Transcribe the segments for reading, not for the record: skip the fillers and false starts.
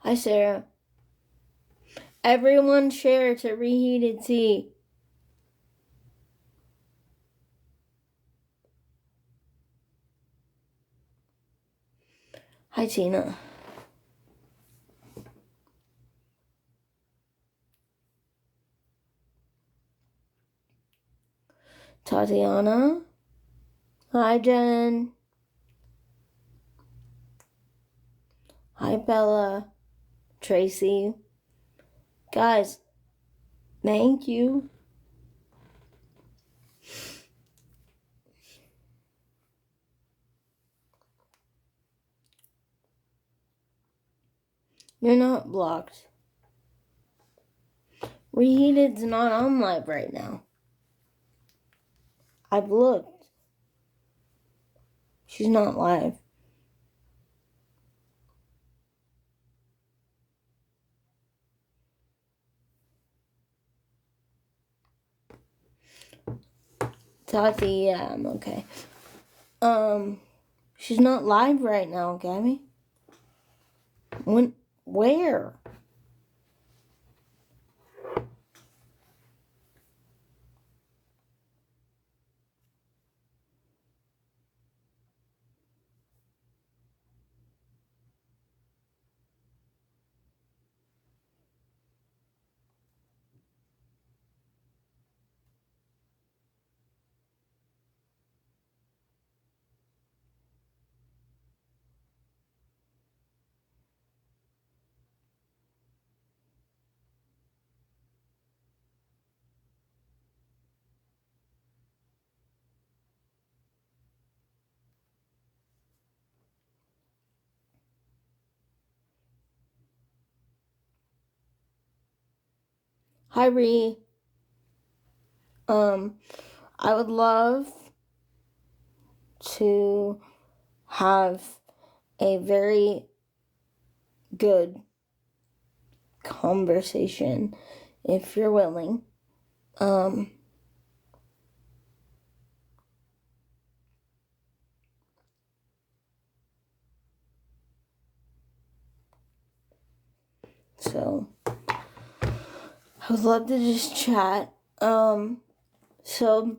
Hi, Sarah. Everyone share to reheated tea. Hi, Tina. Tatiana. Hi, Jen. Hi, Bella. Tracy. Guys, thank you. You're not blocked. Reheated's not on live right now. I've looked. She's not live. Tati, yeah, I'm okay. She's not live right now, Gabby. Where? Hi, Ree. I would love to have a very good conversation if you're willing. So I would love to just chat. So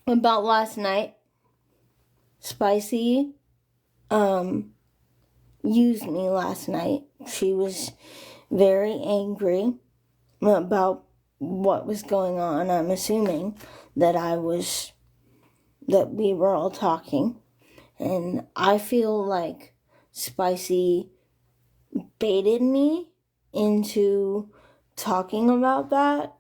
about last night, Spicy used me last night. She was very angry about what was going on. I'm assuming that we were all talking. And I feel like Spicy baited me into talking about that.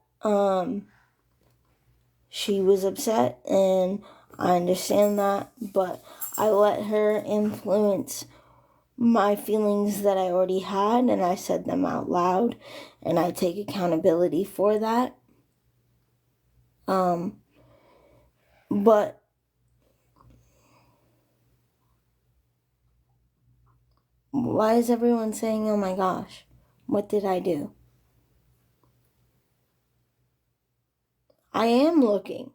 She was upset, and I understand that, but I let her influence my feelings that I already had, and I said them out loud, and I take accountability for that. But why is everyone saying, oh my gosh, what did I do? I am looking.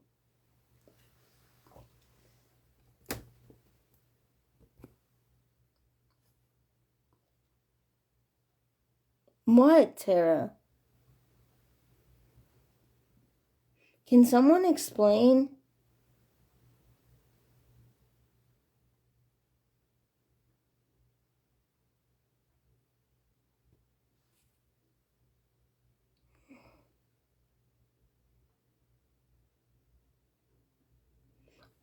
What, Tara? Can someone explain?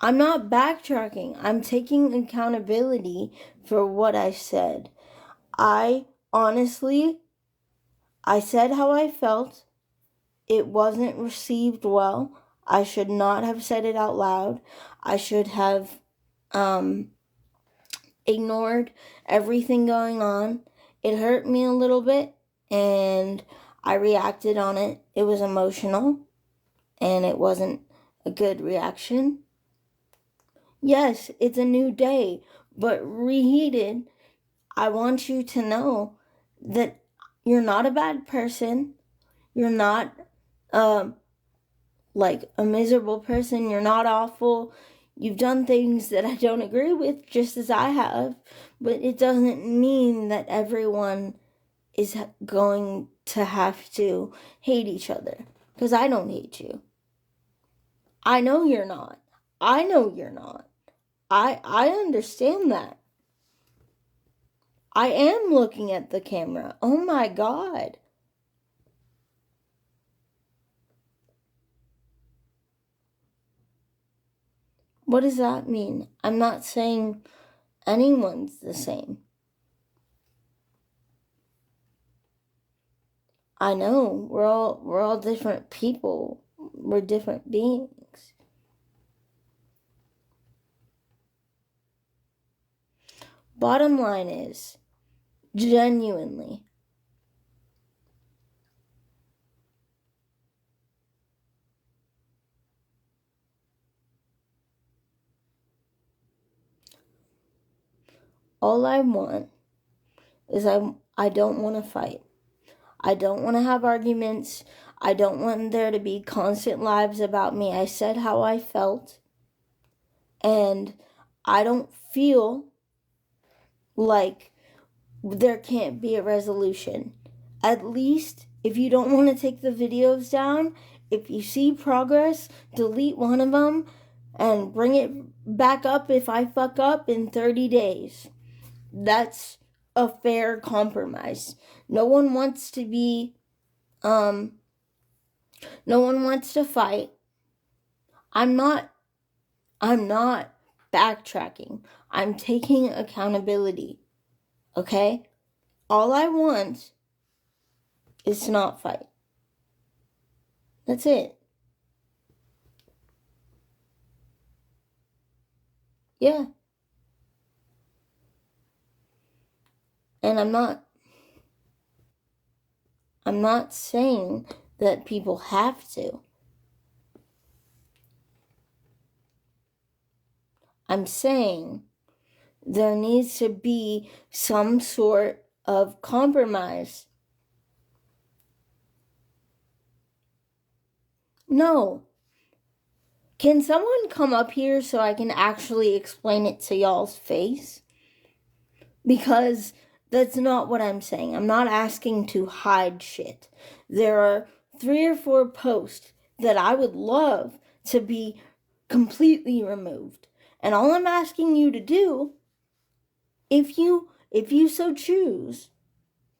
I'm not backtracking. I'm taking accountability for what I said. I said how I felt. It wasn't received well. I should not have said it out loud. I should have ignored everything going on. It hurt me a little bit, and I reacted on it. It was emotional, and it wasn't a good reaction. Yes, it's a new day, but reheated, I want you to know that you're not a bad person. You're not like a miserable person. You're not awful. You've done things that I don't agree with, just as I have, but it doesn't mean that everyone is going to have to hate each other. Because I don't hate you. I know you're not. I know you're not. I understand that. I am looking at the camera. Oh my god. What does that mean? I'm not saying anyone's the same. I know we're all different people. We're different beings. Bottom line is, genuinely, all I want is I don't want to fight. I don't want to have arguments. I don't want there to be constant lives about me. I said how I felt, and I don't feel like there can't be a resolution. At least if you don't want to take the videos down, if you see progress, delete one of them and bring it back up if I fuck up in 30 days. That's a fair compromise. No one wants to be no one wants to fight. I'm not I'm not backtracking. I'm taking accountability. Okay? All I want is to not fight. That's it. Yeah. And I'm not saying that people have to. I'm saying there needs to be some sort of compromise. No. Can someone come up here so I can actually explain it to y'all's face? Because that's not what I'm saying. I'm not asking to hide shit. There are 3 or 4 posts that I would love to be completely removed. And all I'm asking you to do, if you so choose,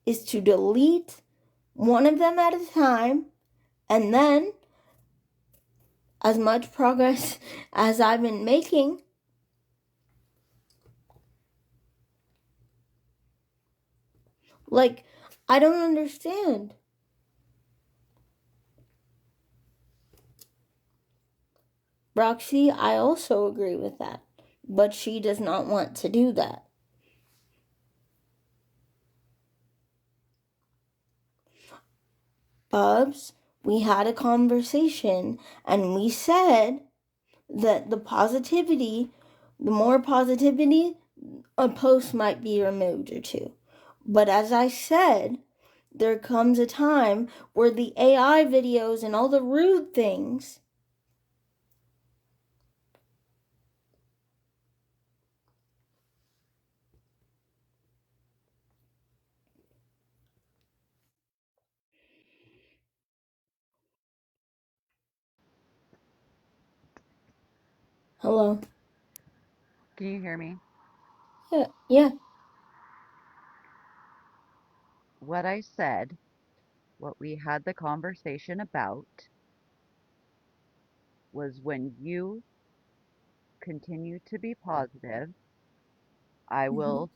is to delete one of them at a time, and then as much progress as I've been making, like, I don't understand. Roxy, I also agree with that, but she does not want to do that. Bubs, we had a conversation and we said that the more positivity, a post might be removed or two. But as I said, there comes a time where the AI videos and all the rude things. Hello. Can you hear me? Yeah, yeah. What I said, what we had the conversation about, was when you continue to be positive, I Mm-hmm. will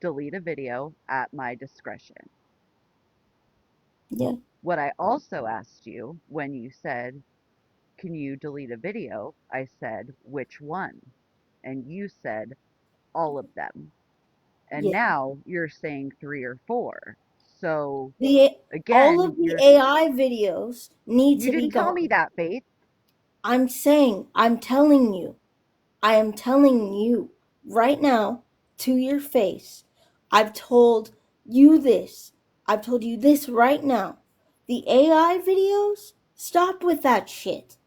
delete a video at my discretion. Yeah, What I also asked you when you said, can you delete a video? I said, which one? And you said, all of them. And yeah. now you're saying 3 or 4. So The all again, of the AI videos need you to be didn't tell me gone. that, Faith. I'm telling you. I am telling you right now to your face. I've told you this. I've told you this right now. The AI videos, stop with that shit.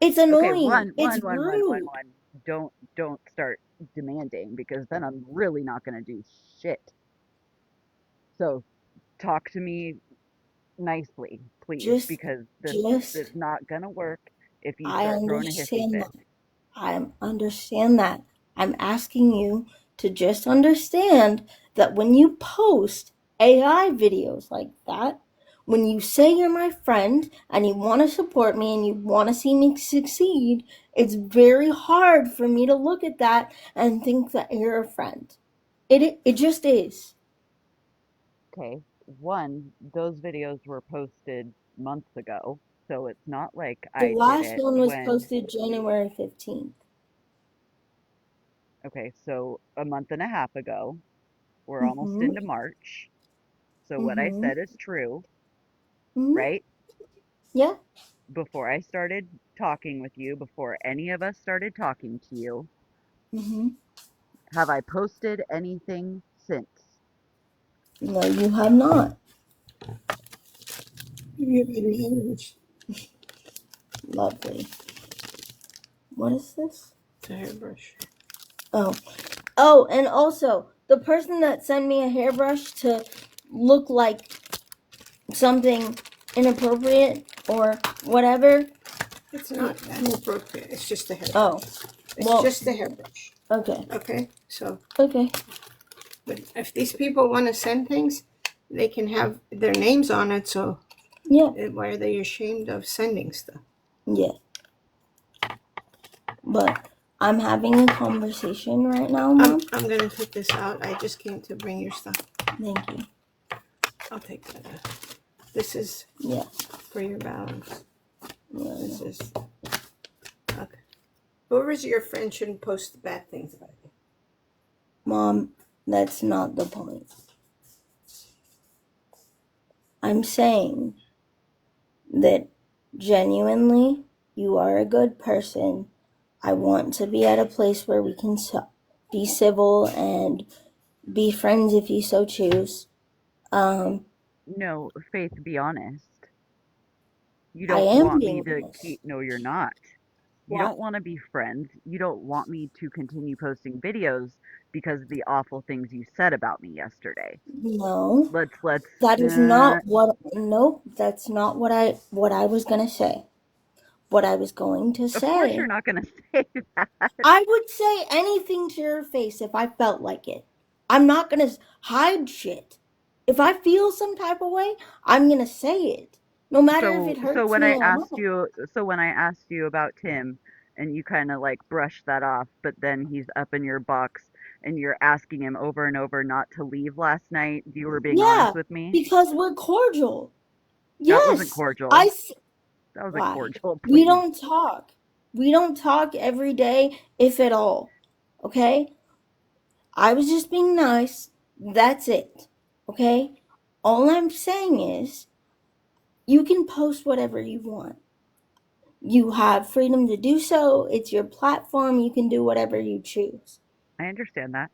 It's Okay, annoying. one, It's one, one, one, one, rude. one. Don't start demanding because then I'm really not gonna do shit. So talk to me nicely, please, Just, because this is just, not gonna work if you I start throwing a hissy understand fit. that. I understand that. I'm asking you to just understand that when you post AI videos like that, when you say you're my friend and you want to support me and you want to see me succeed, it's very hard for me to look at that and think that you're a friend. It just is. Okay, one, those videos were posted months ago, so it's not like The I did last it one was when, posted January 15th. okay, so a month and a half ago. We're almost Mhm. into March. So what I Mhm. said is true, Mhm. right? Yeah. Before I started talking with you, before any of us started talking to you, Mhm. have I posted anything since? No, you have not. You have news. Lovely. What is this? It's a hairbrush. Oh. Oh, and also, the person that sent me a hairbrush to look like something inappropriate or whatever. It's not inappropriate. It's just a Oh, hairbrush. It's well, just a hairbrush. okay. Okay? So, Okay. but if these people want to send things, they can have their names on it. So, Yeah. why are they ashamed of sending stuff? Yeah. But I'm having a conversation right now, Mom. I'm going to take this out. I just came to bring your stuff. Thank you. I'll take that out. This is Yeah. for your balance. Yeah, This yeah. is. Okay. Whoever's your friend shouldn't post bad things about you. Mom, that's not the point. I'm saying that genuinely you are a good person. I want to be at a place where we can be civil and be friends if you so choose. Um, No, Faith, be honest. You I don't am want me being to honest. keep, no, you're not. You Why? don't want to be friends. You don't want me to continue posting videos because of the awful things you said about me yesterday. No, Let's, that is not what. Nope, that's not what I was gonna say. What I was going to of course you're say. not going to say that. I would say anything to your face if I felt like it. I'm not gonna hide shit. If I feel some type of way, I'm gonna say it, no matter if it So hurts when me I or asked not. you, so when I asked you about Tim and you kind of like brushed that off, but then he's up in your box and you're asking him over and over not to leave last night, you were being honest Yeah, with me? because we're cordial. That wasn't Yes, cordial. That wasn't why? cordial, We please. don't talk. We don't talk every day, if at all. Okay? I was just being nice. That's it. Okay? All I'm saying is, you can post whatever you want. You have freedom to do so. It's your platform. You can do whatever you choose. I understand that.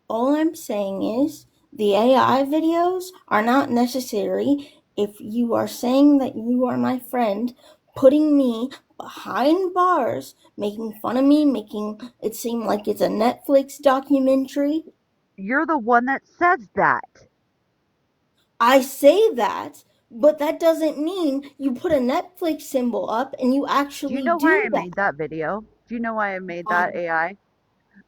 All I'm saying is the AI videos are not necessary if you are saying that you are my friend, putting me behind bars, making fun of me, making it seem like it's a Netflix documentary. You're the one that says that. I say that, but that doesn't mean you put a Netflix symbol up and you Do you actually know why do I that. made that video? Do you know why I made that Um, AI?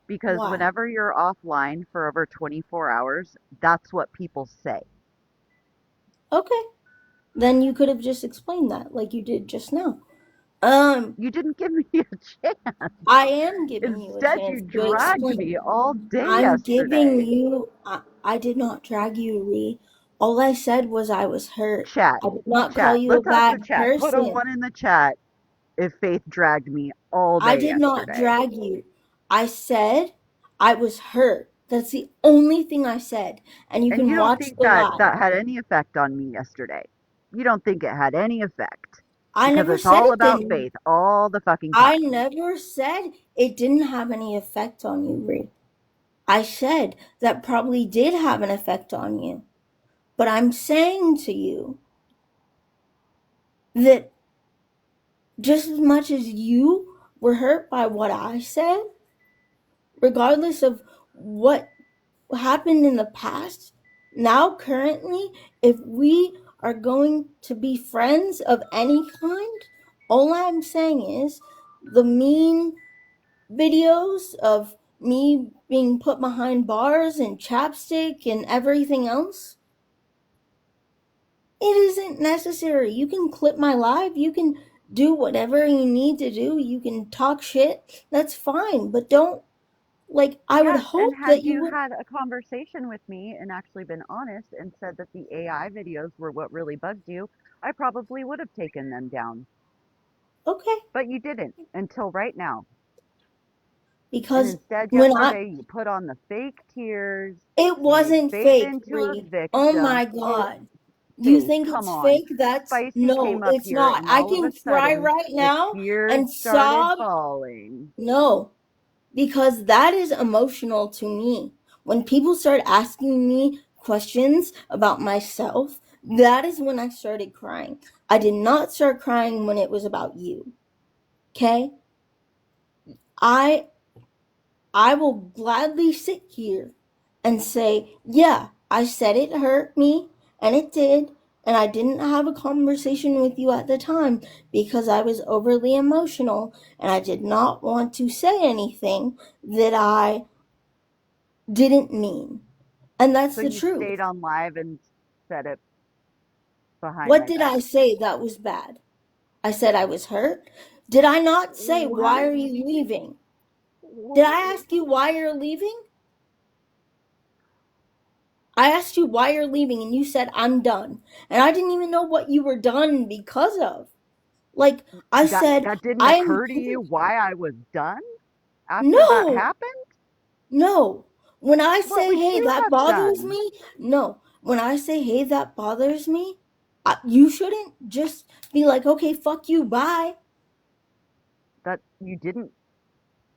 Because why? whenever you're offline for over 24 hours, that's what people say. Okay. Then you could have just explained that like you did just now. Um, You didn't give me a chance. I am giving you a Instead, you chance to dragged explain. me all day I'm giving yesterday. you. I did not drag you, Ree. All I said was I was hurt. Chat, I did not call chat. you a Let's ask the bad chat. Put a person. one in the chat if Faith dragged me all I day did not yesterday. drag you. I said I was hurt. That's the only thing I said. And you And you can don't watch think the that live. that had any effect on me yesterday. You don't think it had any effect I because never it's said all it about didn't. Faith all the fucking I time. never said it didn't have any effect on you, Ree. I said that probably did have an effect on you. But I'm saying to you that just as much as you were hurt by what I said, regardless of what happened in the past, Now, currently, if we are going to be friends of any kind, all I'm saying is the mean videos of me being put behind bars and chapstick and everything else, it isn't necessary. You can clip my live, you can do whatever you need to do, you can talk shit, that's fine, but don't, like, I would Yes, and hope had that you you would. had a conversation with me and actually been honest and said that the AI videos were what really bugged you, I probably would have taken them down. Okay, But you didn't until right now. And because instead, when I, yesterday, you put on the fake tears. it You made wasn't faith fake, into a Bree. Oh victim. my Oh, god. You Faith, think come it's on. fake? That's Spicy no, came up it's here, not. and I all of can a cry sudden, right the now tears and started sob. falling. No, because that is emotional to me. When people start asking me questions about myself, that is when I started crying. I did not start crying when it was about you. Okay? I I will gladly sit here and say, yeah, I said it hurt me, and it did, and I didn't have a conversation with you at the time because I was overly emotional and I did not want to say anything that I didn't mean. And that's So the you truth. stayed on live and said it behind What my did back. I say that was bad? I said I was hurt. Did I not say, why What? are you leaving? Did What? I ask you why you're leaving? I asked you why you're leaving and you said I'm done. And I didn't even know what you were done because of. Like I That said, that didn't I am occur to you why I was done after that no, happened? no. When I What say would hey, you that have bothers done? me, no. When I say hey, that bothers me, you shouldn't just be like, okay, fuck you, bye. That you didn't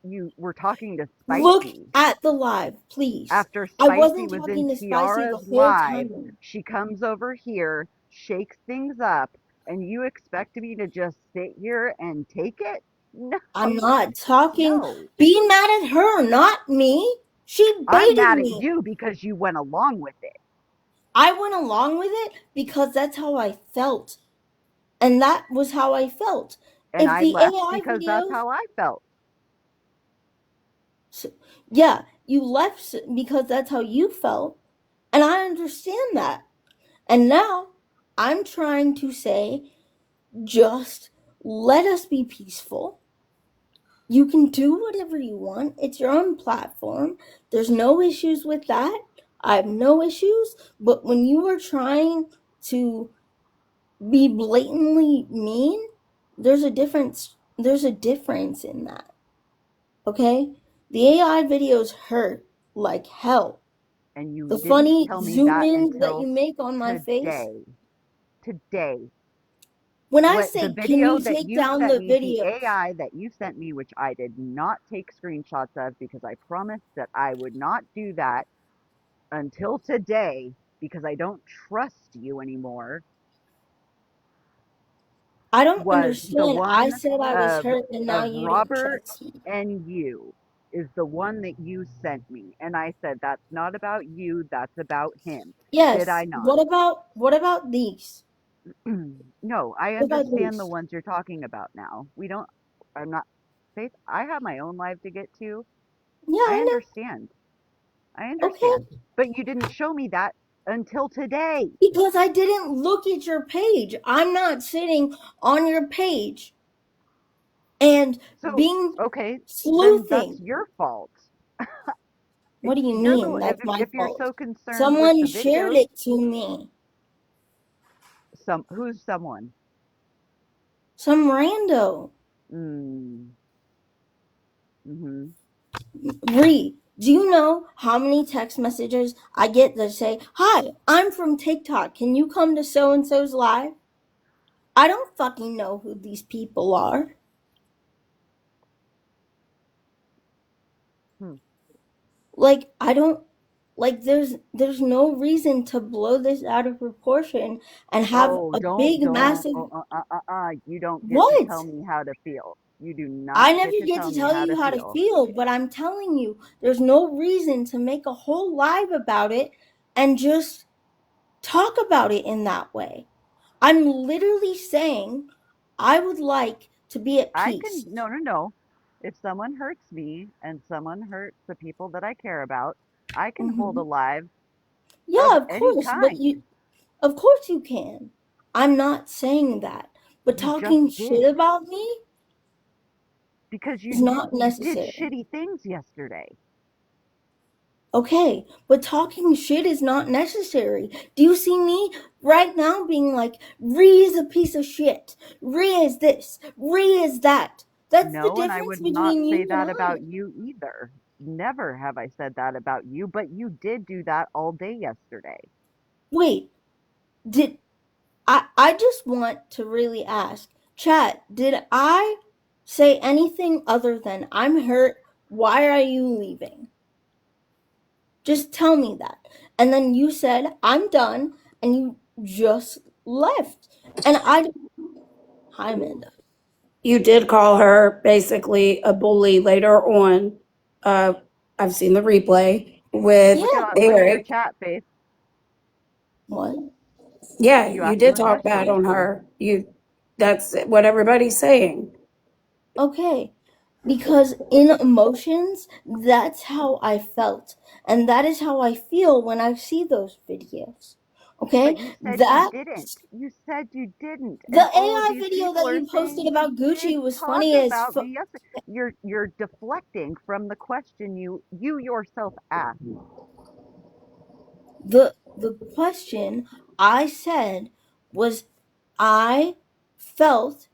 you were talking to Look Spicy. at the live, please. After I Spicy wasn't was in talking to Spicy the Tiara's whole live, time. she comes over here, shakes things up, and you expect me to just sit here and take it? No, I'm not talking. no. Be mad at her, not me. She I'm baited mad at me. you because you went along with it. I went along with it because that's how I felt. And that was how I felt. And If I the left AI because that's videos, how I felt. yeah, you left because that's how you felt. And I understand that. And now I'm trying to say, just let us be peaceful. You can do whatever you want. It's your own platform. There's no issues with that. I have no issues. But when you are trying to be blatantly mean, there's a difference. There's a difference in that. Okay? The AI videos hurt like hell. And you The didn't funny tell me zoom that ins that until you make on my face. today. Today. When I What the say, can video you that take you down sent the me, the videos? AI that you sent me, which I did not take screenshots of because I promised that I would not do that until today because I don't trust you anymore, I don't was the understand. I one said I was of hurt and now you don't Robert trust me. and you is the one that you sent me. And I said, that's not about you, that's about him. Did Yes. I not? What about these? No, I What about understand the these? ones you're talking about now. We don't, I'm not, Faith, I have my own life to get to. Yeah, I I know. understand. I understand. Okay. But you didn't show me that until today. Because I didn't look at your page. I'm not sitting on your page and So, being okay, then that's sleuthing. your fault. What do you You're the mean one, that's my if you're fault? so concerned with Someone the shared videos, it to me. who's someone? Some rando. Mm, mm-hmm. Bree, do you know how many text messages I get that say, "Hi, I'm from TikTok. Can you come to so and so's live?" I don't fucking know who these people are. Hmm. Like I don't, like there's no reason to blow this out of proportion and have Oh, a big don't. massive Oh, you don't get to tell what? me how to feel. You do I not never get to get tell to me tell how to you how to feel. feel, but I'm telling you, there's no reason to make a whole live about it and just talk about it in that way. I'm literally saying I would like to be at I can, peace. no, no, no. If someone hurts me and someone hurts the people that I care about, I can hold a Hmm. live Yeah, of of any course, but kind. you, of course you can. I'm not saying that. But You just talking shit did about me because is not you did necessary. shitty things yesterday. Okay, but talking shit is not necessary. Do you see me right now being like, Ree is a piece of shit. Ree is this. Ree is that. That's the No, and I difference would not between say you and that about I. you either. Never have I said that about you, but you did do that all day yesterday. Wait, did I just want to really ask, chat, did I say anything other than I'm hurt? Why are you leaving? Just tell me that. And then you said, I'm done, and you just left. And I, hi, Amanda. You did call her basically a bully later on. Uh, I've seen the replay with Yeah, Look at your Eric. chat, Faith. what? Yeah, You you asked her did a talk bad question. on her. That's what everybody's saying. Okay. Because in emotions, that's how I felt. And that is how I feel when I see those videos. But Okay? you said you That, didn't. You said you didn't. the And all of AI these video people that are you posted saying you about Gucci did was talk funny as about fuck. me yesterday. You're deflecting from the question you yourself asked. The question I said was, I felt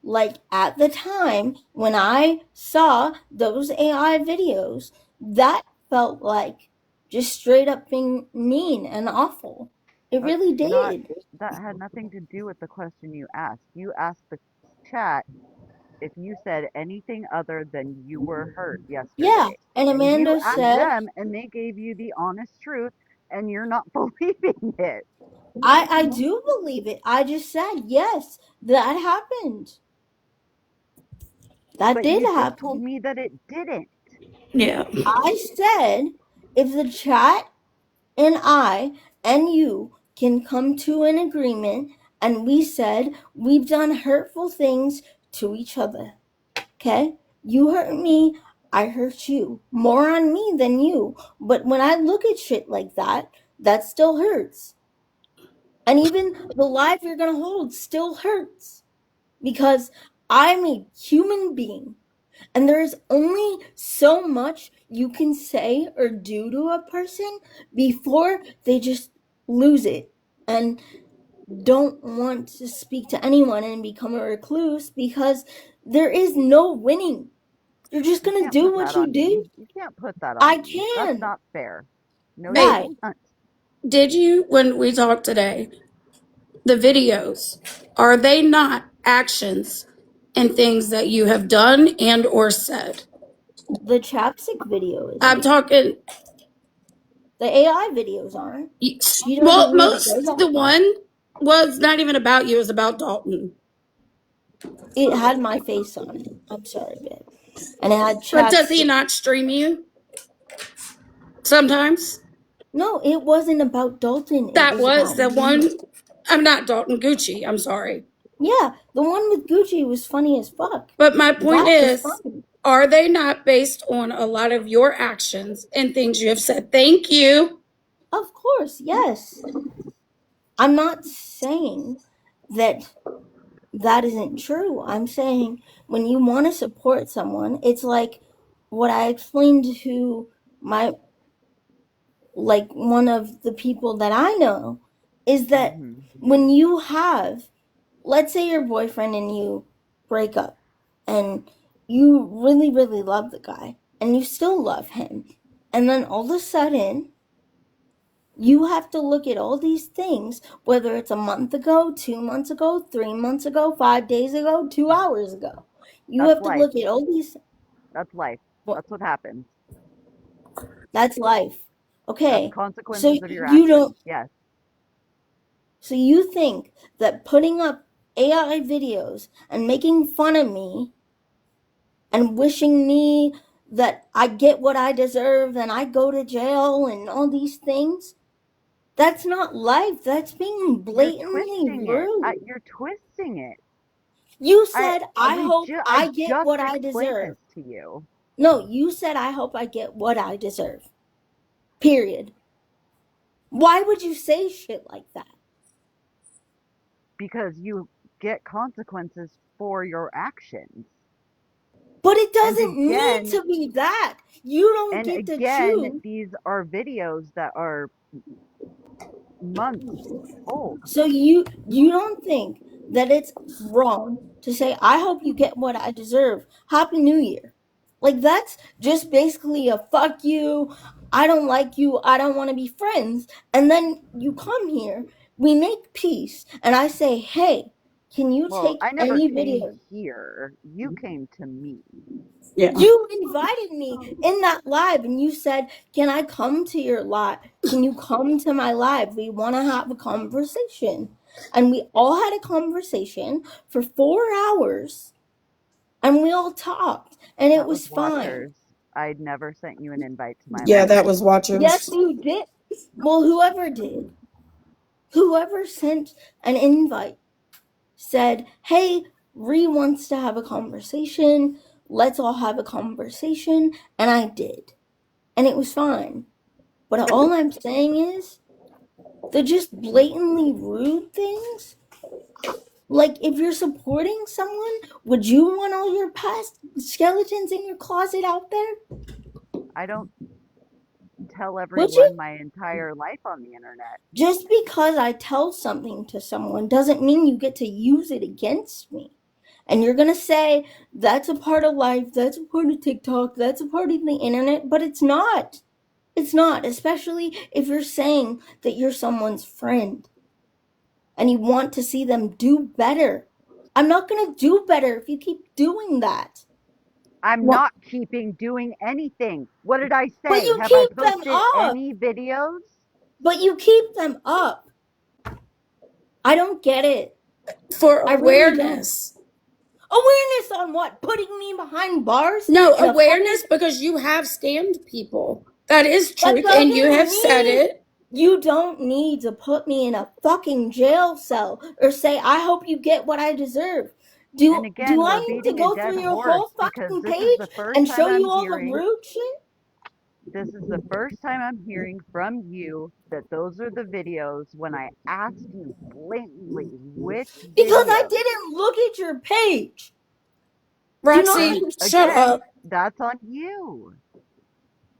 like at the time when I saw those AI videos, that felt like just straight up being mean and awful. It That's really not did. that had nothing to do with the question you asked. You asked the chat if you said anything other than you were hurt Yeah. yesterday. And And you Amanda asked said, them and they gave you the honest truth and you're not believing it. I do believe it. I just said, yes, that happened. That But did you just told happen. me that it didn't. Yeah. I said, if the chat and I and you can come to an agreement, and we said we've done hurtful things to each other. Okay? You hurt me, I hurt you. More on me than you. But when I look at shit like that, that still hurts. And even the life you're gonna hold still hurts. Because I'm a human being. And there is only so much you can say or do to a person before they just lose it and don't want to speak to anyone and become a recluse, because there is no winning. You're just You gonna can't do put what that you on me. do. You can't put that I on me. That's can. not fair. No, you Hey, Why? can't. did you, when we talked today, the videos, are they not actions and things that you have done and or said? The chapstick video I'm isn't. talking, The AI videos aren't. She well, doesn't need to go most, the that far. one was not even about you, it was about Dalton. It had my face on it. I'm sorry, babe. And it had But does he chapstick. not stream you sometimes? No, it wasn't about Dalton. It That was was about the me. one. I'm not Dalton Gucci. I'm sorry. Yeah, the one with Gucci was funny as fuck. But my point That was is, funny. are they not based on a lot of your actions and things you have said? Thank you. Of course, yes. I'm not saying that that isn't true. I'm saying when you want to support someone, it's like what I explained to my, like, one of the people that I know, is that Hmm. when you have, let's say your boyfriend and you break up, and you really really love the guy and you still love him, and then all of a sudden you have to look at all these things, whether it's a month ago, 2 months ago, 3 months ago, 5 days ago, 2 hours ago. You That's have to life. look at all these. That's life. Well, That's what happens. that's life. That's Okay, so consequences of your you actions. don't. Yes. So you think that putting up AI videos and making fun of me and wishing me that I get what I deserve and I go to jail and all these things, That's not life. That's being You're blatantly twisting it. rude. You're twisting it. You I said, I hope I I get just what I explained deserve. this to you No, you said, I hope I get what I deserve. Period. Why would you say shit like that? because you get consequences for your actions. But it And doesn't need again, to be that. You don't and get to again, choose. these are videos that are months old. So you don't think that it's wrong to say, I hope you get what I deserve. Happy New Year. Like that's just basically a fuck you. I don't like you. I don't want to be friends. And then you come here, we make peace, and I say, "Hey, can you Well, take I never any came video?" here. You came to me. Yeah. You invited me in that live and you said, "Can I come to your live? Can you come to my live? We want to have a conversation." And we all had a conversation for 4 hours and we all talked and it That was was fine. Watchers. I'd never sent you an invite to my Yeah, live. that was Yes, Watchers. you did. Well, whoever did, whoever sent an invite said, "Hey, Ree wants to have a conversation. Let's all have a conversation." And I did. And it was fine. But all I'm saying is, they're just blatantly rude things. Like, if you're supporting someone, would you want all your past skeletons in your closet out there? I don't tell Would you? everyone my entire life on the internet. Just because I tell something to someone doesn't mean you get to use it against me. And you're gonna say, that's a part of life, that's a part of TikTok, that's a part of the internet, but it's not. It's not, especially if you're saying that you're someone's friend and you want to see them do better. I'm not going to do better if you keep doing that. I'm Well, not keeping doing anything. What did I But say? you Have I keep them posted up. any videos? But you keep them up. I don't get it. for I really don't. awareness. Awareness on what? Putting me behind bars No, in a fucking. awareness because you have scammed people. That is That truth, and you doesn't have said mean it. you don't need to put me in a fucking jail cell or say, I hope you get what I deserve. And Do again, we're I need to beating a go dead through your horse whole because fucking page and show you all the rude shit? this is the first time I'm hearing from you that those are the videos when I asked you blatantly which Because I videos. didn't look at your page. Do not Roxy, Then shut understand. again, up. that's on you,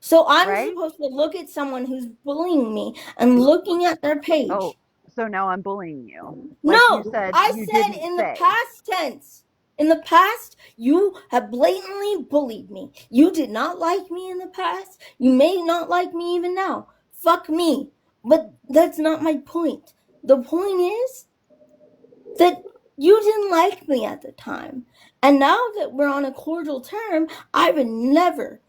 So I'm right? supposed to look at someone who's bullying me and looking at their Oh, page. so now I'm bullying you. Like you No, said, I you said didn't in the say. past tense. In the past, you have blatantly bullied me. You did not like me in the past. You may not like me even now. Fuck me. But that's not my point. The point is that you didn't like me at the time. And now that we're on a cordial term, I would never,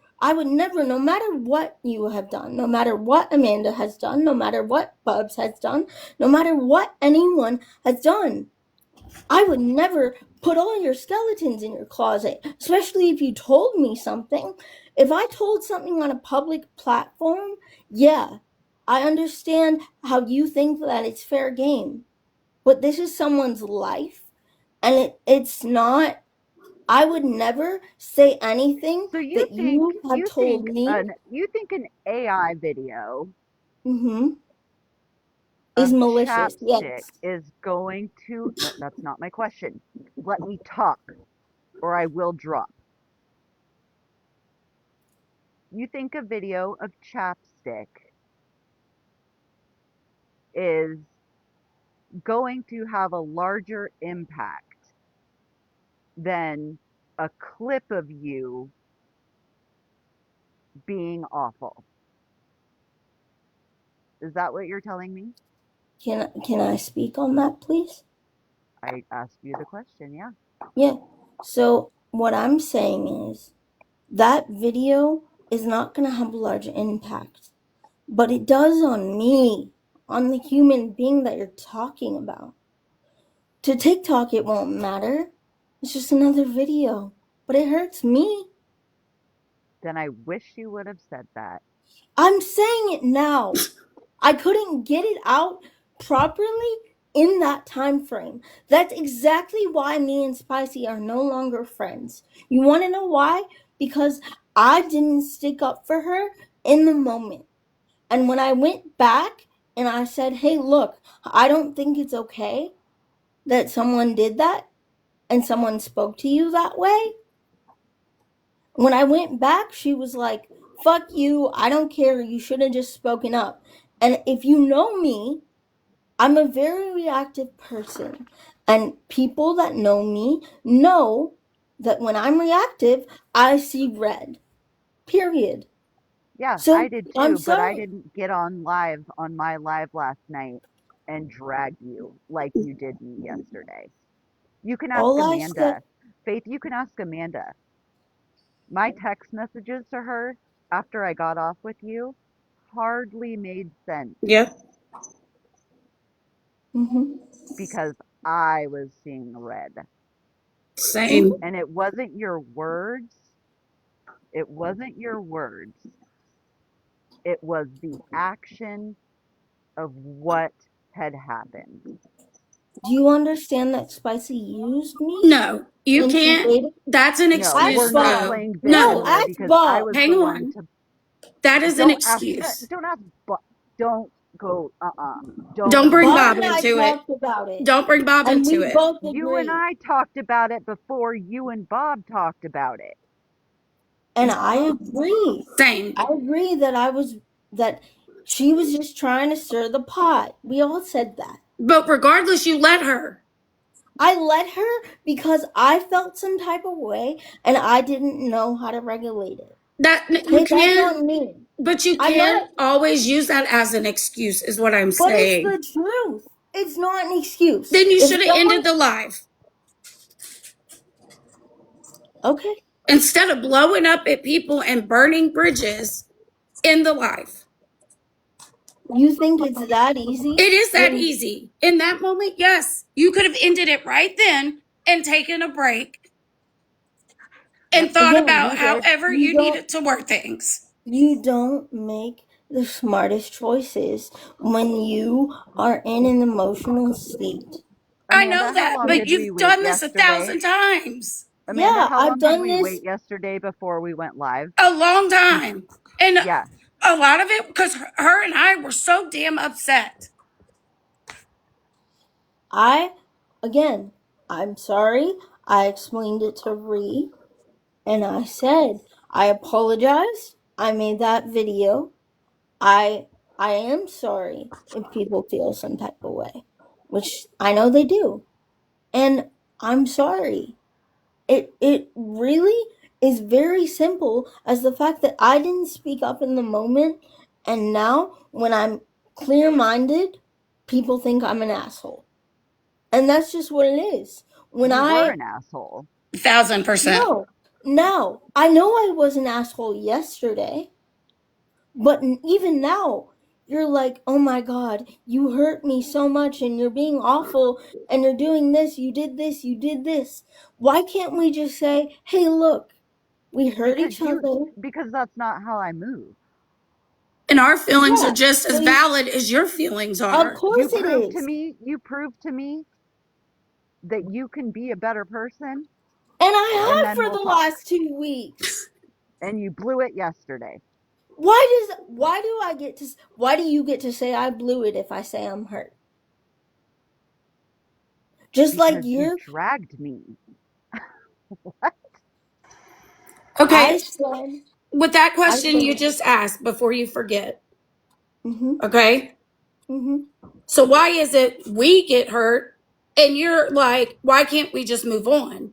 no matter what you have done, no matter what Amanda has done, no matter what Bubs has done, no matter what anyone has done, I would never put all your skeletons in your closet, especially if you told me something. If I told something on a public platform, yeah, I understand how you think that it's fair game. But this is someone's life, and it's not. I would never say anything So that you have told me. you think an AI video Mm-hmm. Is of malicious. chapstick Yes. is going to no, that's not my question. Let me talk or I will drop. You think a video of chapstick is going to have a larger impact than a clip of you being awful. Is that what you're telling me? Can I speak on that, please? I asked you the question, yeah. Yeah. So what I'm saying is that video is not going to have a large impact, but it does on me, on the human being that you're talking about. To TikTok, it won't matter. It's just another video, but it hurts me. Then I wish you would have said that. I'm saying it now. I couldn't get it out properly in that time frame. That's exactly why me and Spicy are no longer friends. You want to know why? Because I didn't stick up for her in the moment. And when I went back and I said, "Hey, look, I don't think it's okay that someone did that and someone spoke to you that way." When I went back, she was like, "Fuck you. I don't care. You should have just spoken up." And if you know me, I'm a very reactive person. And people that know me know that when I'm reactive, I see red. Period. Yeah, I So did I'm too, but I sorry. didn't get on live on my live last night and drag you like you did me yesterday. You can ask All I said, Amanda. Faith, you can ask Amanda. My text messages to her after I got off with you hardly made sense Yep. mhm, because I was seeing red. Same. mhm. And it wasn't your words. It wasn't your words. It was the action of what had happened. Do you understand that Spicy used me No, you and she can't. waited? That's an No, Ask we're excuse, not Bob. though. playing victim No, No, here ask because I Bob. was the hang one on. to That is an don't ask excuse. don't ask don't go don't Don't bring bring Bob that Bob and I in. into it. talked about it, Don't bring Bob and into we it. both You and agreed. I talked about it before you and Bob talked about it. And I agree. Same. I agree that she was just trying to stir the pot. We all said that. But regardless, you let her. I let her because I felt some type of way and I didn't know how to regulate it. That you Okay, that's can't. on me. But you I'm can't not, always use that as an excuse, is what I'm but it's saying. the truth. It's not an excuse. Then you If should have someone, ended the live okay, instead of blowing up at people and burning bridges in the live. you think it's that easy? It is that When, easy. In that moment, yes. You could have ended it right then and taken a break Yep, and thought again, about we did. however you you don't needed to work things. you don't make the smartest choices when you are in an emotional state. I know Amanda, how that, long but did we you've wait done this a yesterday? thousand times. Amanda, Yeah, how I've long did done we wait this. yesterday before we went live? A long time. And Yeah. a lot of it because her and I were so damn upset. I, again, I'm sorry. I explained it to Ree and I said, I apologize. I made that video. I I am sorry if people feel some type of way, which I know they do. And I'm sorry. It really is very simple as the fact that I didn't speak up in the moment and now when I'm clear-minded, people think I'm an asshole. And that's just what it is. When You were I an asshole. 1,000%. no, no, I know I was an asshole yesterday, but even now, you're like, "Oh my god, you hurt me so much and you're being awful and you're doing this, you did this, you did this." Why can't we just say, "Hey, look, we hurt Because each other." that's not how I move. And our feelings are Yeah. just as So you, valid as your feelings of are. course it is. You proved to me that you can be a better person And and I have then for we'll the talk. last 2 weeks. And you blew it yesterday Why do you get to say I blew it if I say I'm hurt? Just like because you you're dragged me. I Okay, said with that I question you said just asked before you forget, mhm okay? mhm So why is it we get hurt and you're like, why can't we just move on?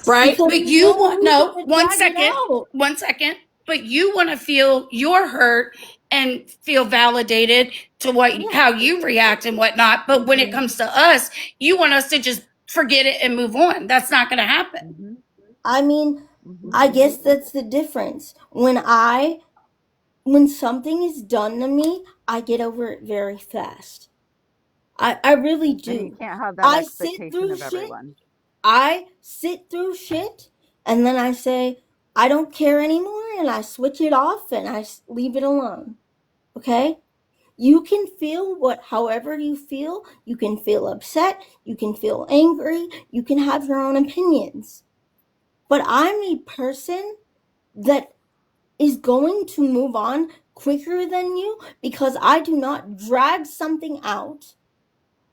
Right? because But there's you no want, reason no, to drag it out. one second. But you want to feel your hurt and feel validated to what, Yeah. how you react and whatnot. But when it Mhm. comes to us, you want us to just forget it and move on. That's not going to happen. Mhm. I mean, Mhm. I guess that's the difference. When something is done to me, I get over it very fast. I really And you do. can't have that I sit expectation through of shit. everyone. I sit through shit and then I say, I don't care anymore and I switch it off and leave it alone. Okay? You can feel however you feel. You can feel upset. You can feel angry. You can have your own opinions. But I'm a person that is going to move on quicker than you because I do not drag something out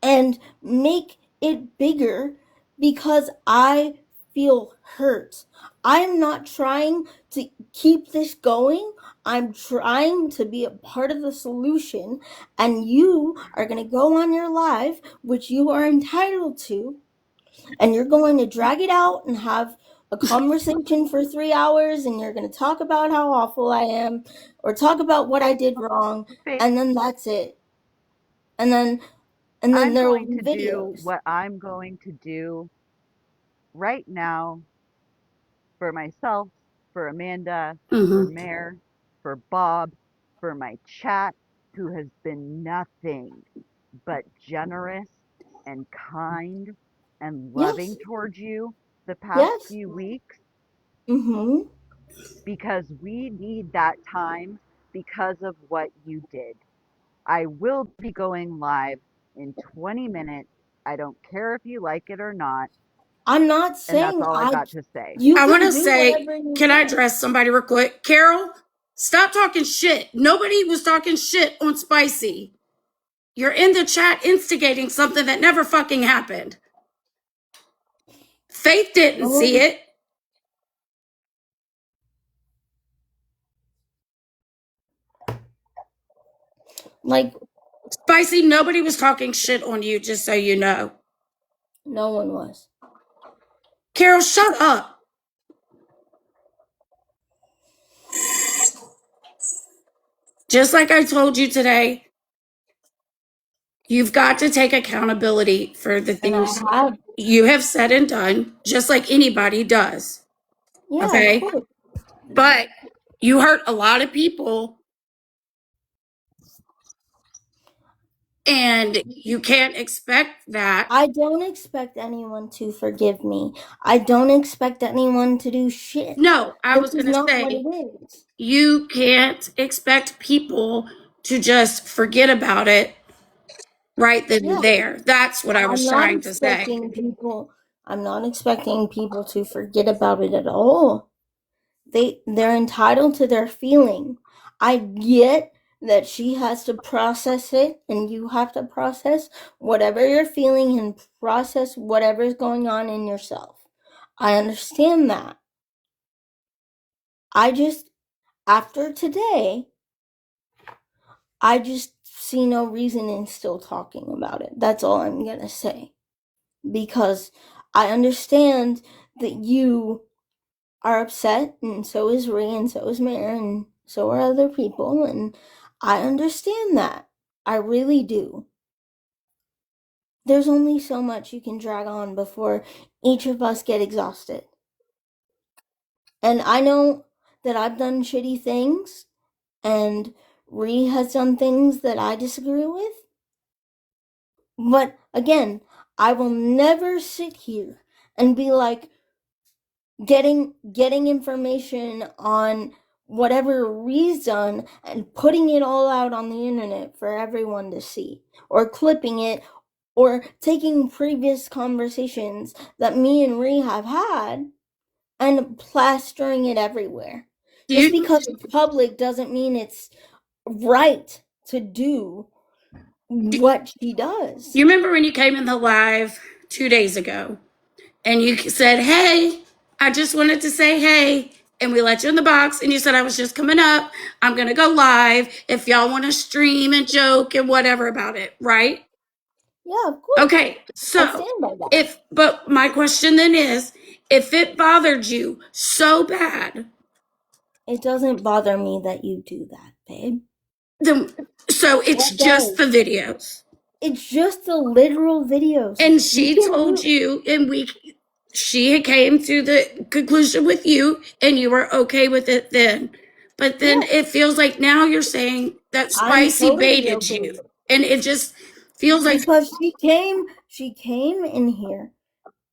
and make it bigger because I feel hurt. I am not trying to keep this going. I'm trying to be a part of the solution, and you are going to go on your life, which you are entitled to, and you're going to drag it out and have a conversation for 3 hours, and you're going to talk about how awful I am or talk about what I did wrong, Faith, and then that's it. And then I'm there will going be to do videos. what I'm going to do right now for myself, for Amanda, for Mm-hmm. Mare, for Bob, for my chat, who has been nothing but generous and kind and loving Yes. towards you the past Yes. few weeks, Mm-hmm. because we need that time because of what you did. I will be going live in 20 minutes. I don't care if you like it or not. I'm not And that's saying all I got to say. you I want can to do say, whatever you can I want. address somebody real quick? Carol, stop talking shit. Nobody was talking shit on Spicy. You're in the chat instigating something that never fucking happened. Faith didn't No see one, it. like, Spicy, nobody was talking shit on you, just so you know. no one was. Carol, shut up. Just like I told you today, you've got to take accountability for the And I things have, you have said and done, just like anybody does. yeah, of Okay? course. But you hurt a lot of people, and you can't expect that. I don't expect anyone to forgive me. I don't expect anyone to do shit. No, I This was is going to not what say, it is. you can't expect people to just forget about it right then and Yeah, there. That's what I was I'm not trying to say. expecting people. I'm not expecting people to forget about it at all. They're entitled to their feeling. I get that she has to process it and you have to process whatever you're feeling and process whatever's going on in yourself. I understand that. I just after today, I just see no reason in still talking about it. That's all I'm going to say because I understand that you are upset, and so is Ree, and so is Mare, and so are other people, and I understand that. I really do. There's only so much you can drag on before each of us get exhausted. And I know that I've done shitty things, and Ree has done things that I disagree with. But again, I will never sit here and be like, getting information on whatever reason and putting it all out on the internet for everyone to see, or clipping it, or taking previous conversations that me and Ree have had and plastering it everywhere. Do Just you, because it's public doesn't mean it's right to do do what she does. you remember when you came in the live 2 days ago and you said, hey, I just wanted to say hey, and we let you in the box, and you said, I was just coming up. I'm going to go live if y'all want to stream and joke and whatever about it, right? Yeah, of course. Okay, I so stand by that. but my question then is, if it bothered you so bad, It doesn't bother me that you do that, babe. then so it's What just does? the videos. It's just the literal videos. And You she can told do. you, and she came to the conclusion with you, and you were okay with it then. But then Yeah, it feels like now you're saying that I'm Spicy totally baited okay you. with it. And it just feels like, Because she came in here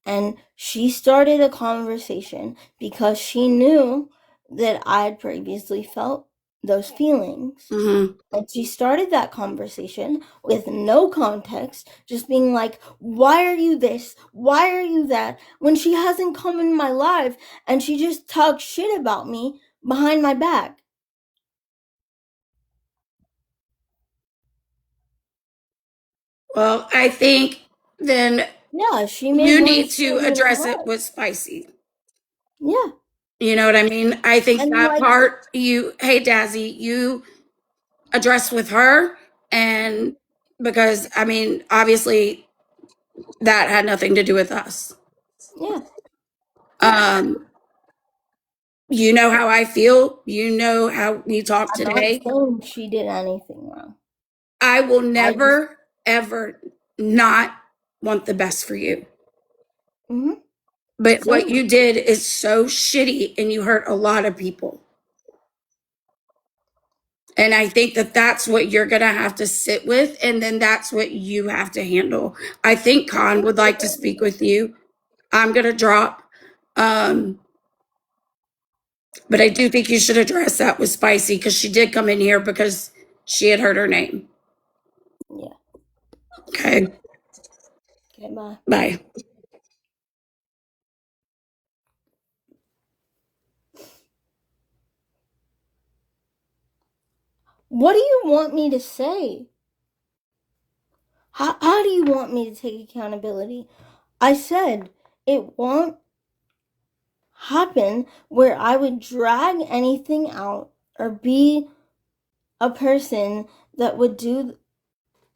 and she started a conversation because she knew that I'd previously felt those feelings. Mm-hmm. And she started that conversation with no context, just being like, why are you this? Why are you that? When she hasn't come in my life and she just talks shit about me behind my back. Well, I think then Yeah, she may you want to need stay to where address I'm it at. with Spicy. Yeah. You know what I mean? I think And that like, part hey Dazzy, you address with her, and because I mean, obviously that had nothing to do with us. yeah, Um, you know how I feel. You know how we talked I'm not today. saying she did anything wrong. I will I just, never, ever not want the best for you. mm-hmm, But what same. you did is so shitty and you hurt a lot of people. And I think that that's what you're going to have to sit with. And then that's what you have to handle. I think Khan would like to speak with you. I'm going to drop. Um, but I do think you should address that with Spicy because she did come in here because she had heard her name. Yeah. Okay. Okay, bye. Bye. What do you want me to say? How do you want me to take accountability? I said it won't happen where I would drag anything out or be a person that would do.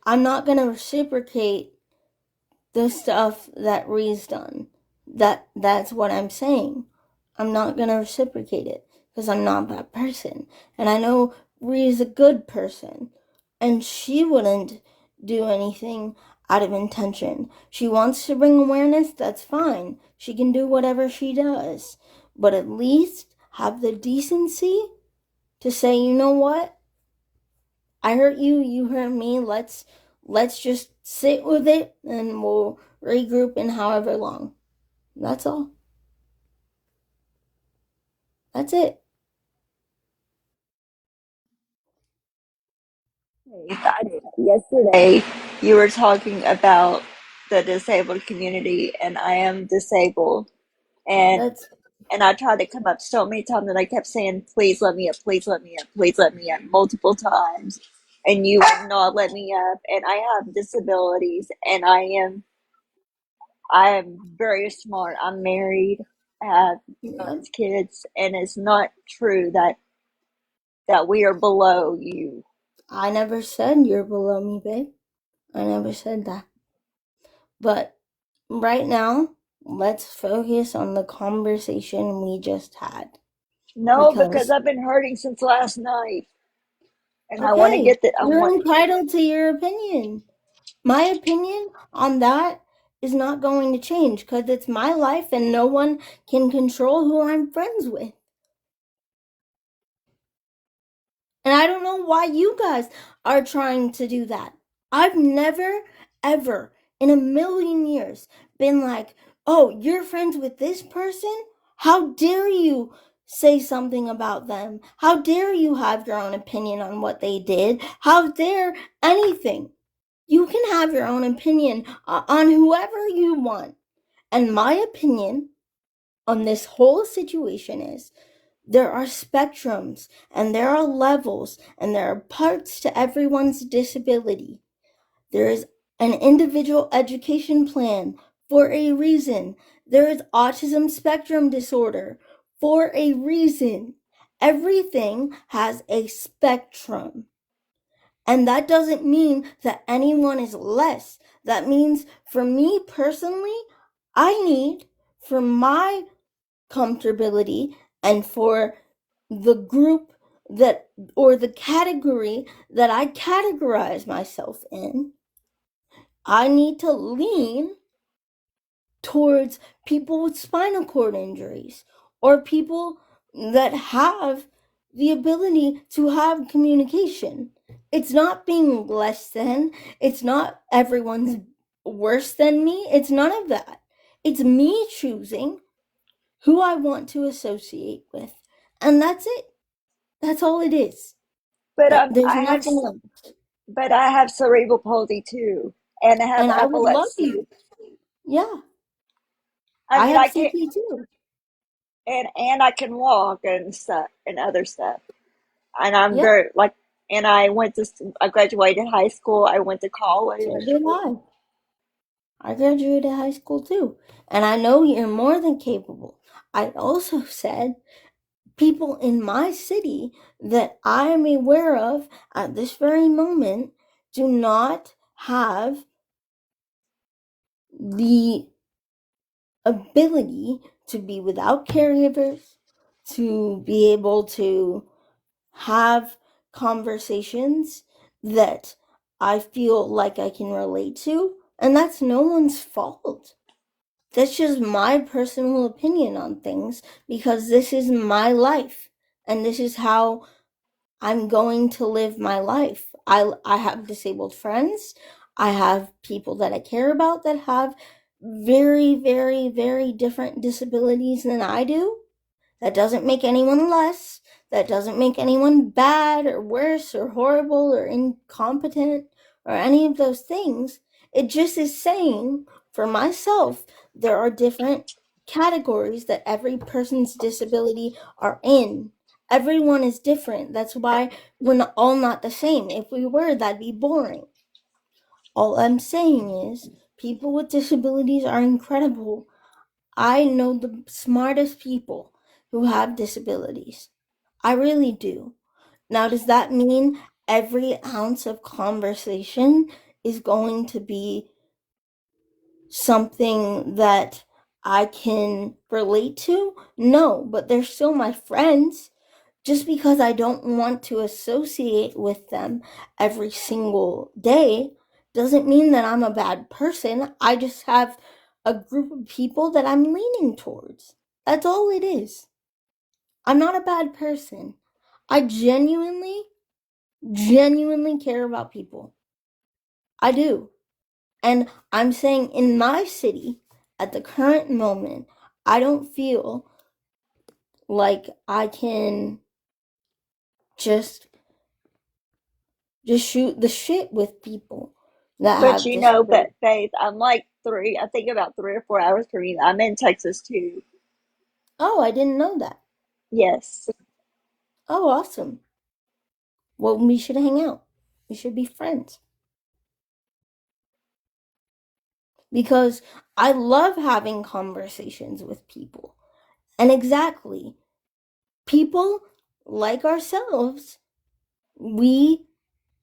I'm not going to reciprocate the stuff that Ree's done. That's what I'm saying. I'm not going to reciprocate it because I'm not that person. And I know Ree's a good person and she wouldn't do anything out of intention. She wants to bring awareness, that's fine. She can do whatever she does. But at least have the decency to say, you know what? I hurt you, you hurt me. Let's just sit with it and we'll regroup in however long. That's all. That's it. Yesterday, you were talking about the disabled community, and I am disabled. And That's and I tried to come up so many times, and I kept saying, "Please let me up, please let me up, please let me up," multiple times, and you would not let me up. And I have disabilities, and I am very smart. I'm married, have yep. kids, and it's not true that we are below you. I never said you're below me, babe. I never said that. But right now, let's focus on the conversation we just had. No, because Because I've been hurting since last night, and I want to okay, get the I you're want. entitled to your opinion. My opinion on that is not going to change because it's my life and no one can control who I'm friends with. And I don't know why you guys are trying to do that. I've never, ever in a million years been like, oh, you're friends with this person? How dare you say something about them? How dare you have your own opinion on what they did? How dare anything? You can have your own opinion on whoever you want. And my opinion on this whole situation is there are spectrums and there are levels and there are parts to everyone's disability. There is an individual education plan for a reason. There is autism spectrum disorder for a reason. Everything has a spectrum. And that doesn't mean that anyone is less. That means for me personally, I need for my comfortability and for the group that or the category that I categorize myself in, I need to lean towards people with spinal cord injuries or people that have the ability to have communication. It's not being less than, it's not everyone's worse than me, it's none of that. It's me choosing who I want to associate with. And that's it. That's all it is. But There's nothing else. I have cerebral palsy too, and I have And I would love epilepsy. you. Yeah, I I mean, have I can't, CP too. and I can walk and stuff and other stuff. And I'm Yeah, very like, and I graduated high school. I went to so college. did I. I graduated high school too. And I know you're more than capable. I also said people in my city that I am aware of at this very moment do not have the ability to be without caregivers, to be able to have conversations that I feel like I can relate to. And that's no one's fault. That's just my personal opinion on things because this is my life and this is how I'm going to live my life. I have disabled friends. I have people that I care about that have very, very, very different disabilities than I do. That doesn't make anyone less. That doesn't make anyone bad or worse or horrible or incompetent or any of those things. It just is saying, for myself, there are different categories that every person's disability are in. Everyone is different. That's why we're all not the same. If we were, that'd be boring. All I'm saying is, people with disabilities are incredible. I know the smartest people who have disabilities. I really do. Now, does that mean every ounce of conversation is going to be something that I can relate to? No, but they're still my friends. Just because I don't want to associate with them every single day doesn't mean that I'm a bad person. I just have a group of people that I'm leaning towards. That's all it is. I'm not a bad person. I genuinely care about people. I do. And I'm saying in my city, at the current moment, I don't feel like I can just shoot the shit with people that But have you know, but disabilities. Faith, I'm like I think about 3 or 4 hours from you. I'm in Texas too. Oh, I didn't know that. Yes. Oh, awesome. Well, we should hang out. We should be friends. Because I love having conversations with people. And exactly, people like ourselves, we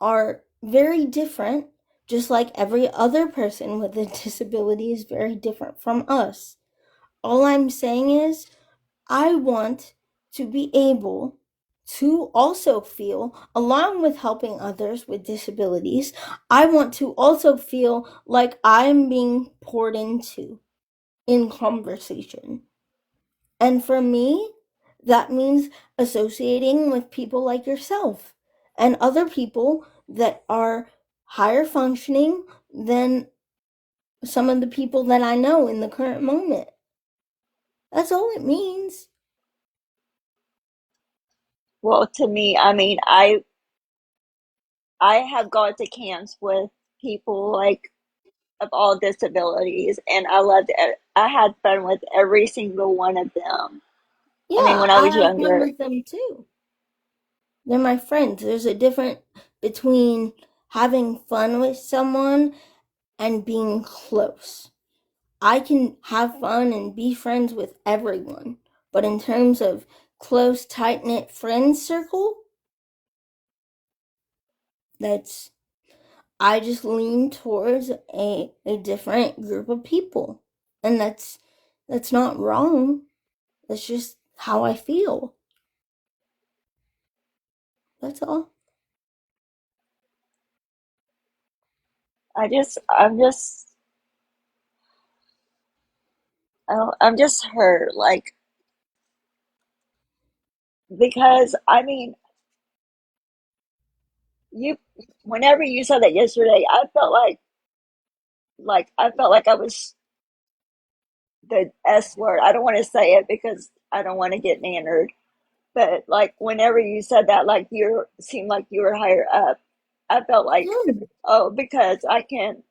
are very different, just like every other person with a disability is very different from us. All I'm saying is, I want to be able to also feel, along with helping others with disabilities, I want to also feel like I'm being poured into in conversation. And for me, that means associating with people like yourself and other people that are higher functioning than some of the people that I know in the current moment. That's all it means. Well, to me, I mean, I have gone to camps with people like of all disabilities, and I loved it. I had fun with every single one of them. I mean, Yeah, when I I was have fun younger, with them too. They're my friends. There's a difference between having fun with someone and being close. I can have fun and be friends with everyone, but in terms of close, tight knit friend circle, that's I just lean towards a different group of people, and that's not wrong. That's just how I feel. That's all. I'm just, I'm just hurt, like because I mean, you, whenever you said that yesterday, I felt like I was the S word. I don't want to say it because I don't want to get nannered, But like whenever you said that, like you seemed like you were higher up, I felt like, No, oh, because I can,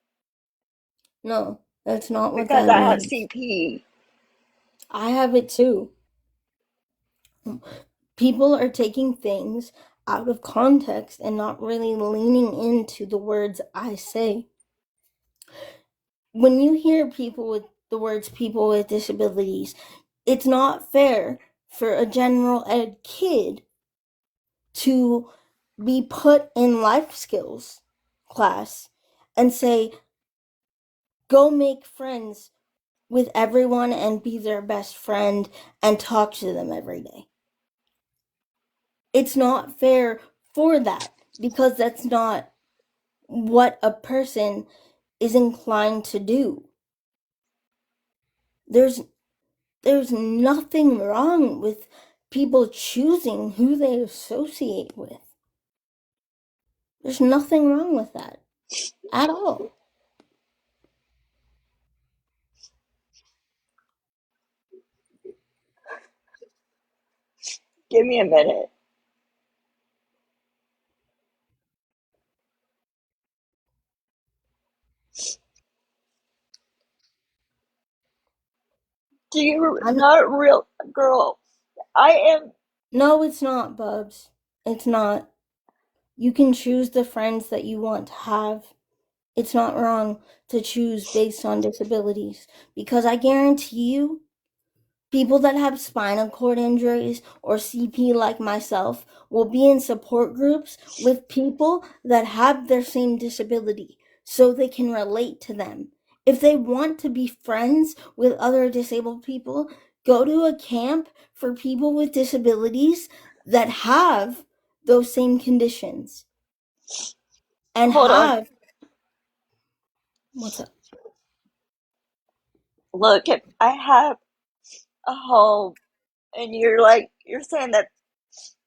no, that's not what because that I have means. CP. I have it too. People are taking things out of context and not really leaning into the words I say. When you hear people with the words people with disabilities, it's not fair for a general ed kid to be put in life skills class and say, go make friends with everyone and be their best friend and talk to them every day. It's not fair for that because that's not what a person is inclined to do. There's there's nothing wrong with people choosing who they associate with. There's nothing wrong with that at all. Give me a minute. Do you I'm not real girl? I am. No, it's not, Bubs. It's not. You can choose the friends that you want to have. It's not wrong to choose based on disabilities because I guarantee you people that have spinal cord injuries or CP like myself will be in support groups with people that have their same disability so they can relate to them. If they want to be friends with other disabled people, go to a camp for people with disabilities that have those same conditions and Hold on. have what's up? Look, if I have a home, and you're like you're saying that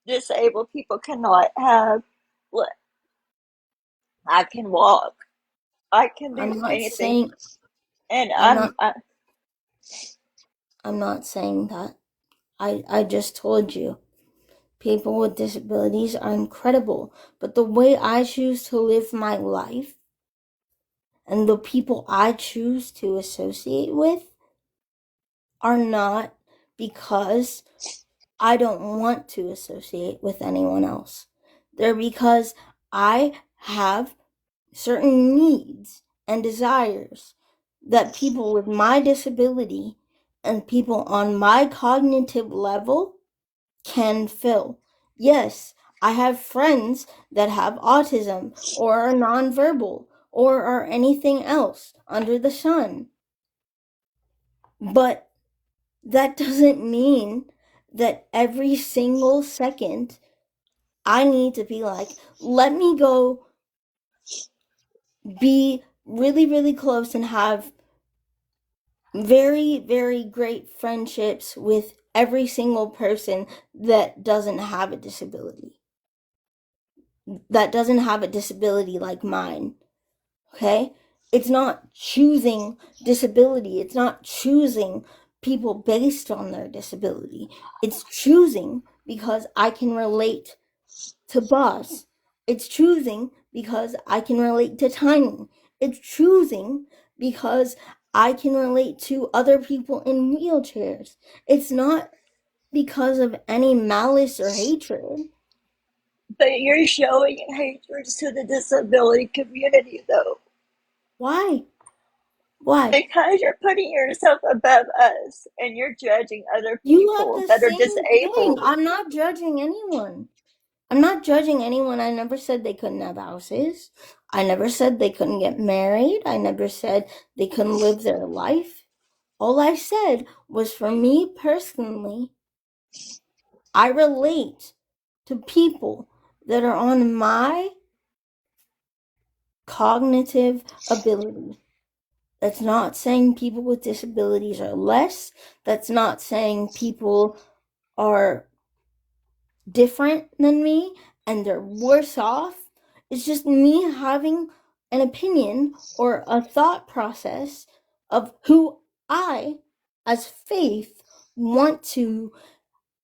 disabled people cannot have. Look, I can walk. I can do I'm not anything, saying and I'm not I'm not saying that. I just told you. People with disabilities are incredible, but the way I choose to live my life and the people I choose to associate with are not because I don't want to associate with anyone else. They're because I have certain needs and desires that people with my disability and people on my cognitive level can fill. Yes, I have friends that have autism or are nonverbal or are anything else under the sun. But that doesn't mean that every single second I need to be like, let me go be really, really close and have very, very great friendships with every single person that doesn't have a disability. That doesn't have a disability like mine. Okay? It's not choosing disability. It's not choosing people based on their disability. It's choosing because I can relate to Boss. It's choosing because I can relate to Tiny. It's choosing because I can relate to other people in wheelchairs. It's not because of any malice or hatred. but you're showing hatred to the disability community, though, Why? Why? because you're putting yourself above us and you're judging other You have people the that are same thing. disabled. I'm not judging anyone. I'm not judging anyone. I never said they couldn't have houses. I never said they couldn't get married. I never said they couldn't live their life. All I said was for me personally, I relate to people that are on my cognitive ability. That's not saying people with disabilities are less. That's not saying people are different than me and they're worse off. It's just me having an opinion or a thought process of who I, as Faith, want to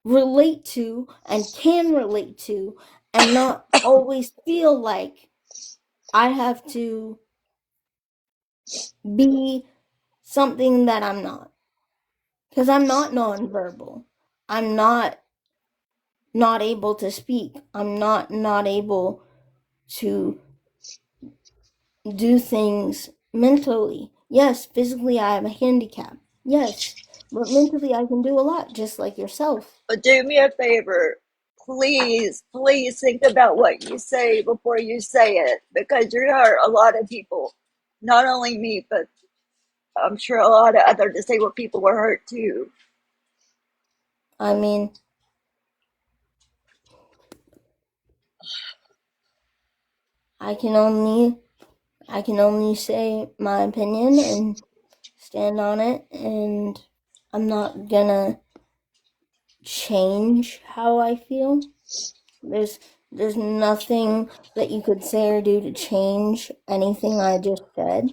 relate to and can relate to, and not always feel like I have to be something that I'm not. Because I'm not nonverbal. I'm not able to speak. I'm not able to do things mentally. Yes, physically I have a handicap. Yes, but mentally I can do a lot, just like yourself. But do me a favor. Please think about what you say before you say it, because you hurt a lot of people. Not only me, but I'm sure a lot of other disabled people were hurt too. I mean, I can only I can only say my opinion and stand on it, and I'm not gonna change how I feel. There's there's nothing that you could say or do to change anything I just said.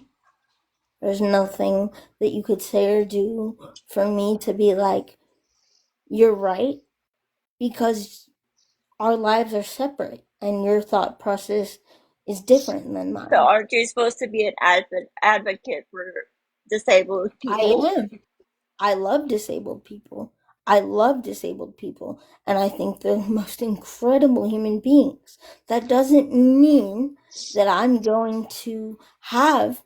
There's nothing that you could say or do for me to be like, you're right, because our lives are separate and your thought process is different than So mine. aren't you supposed to be an advocate for disabled I people? am. I love disabled people. I love disabled people, and I think they're the most incredible human beings. That doesn't mean that I'm going to have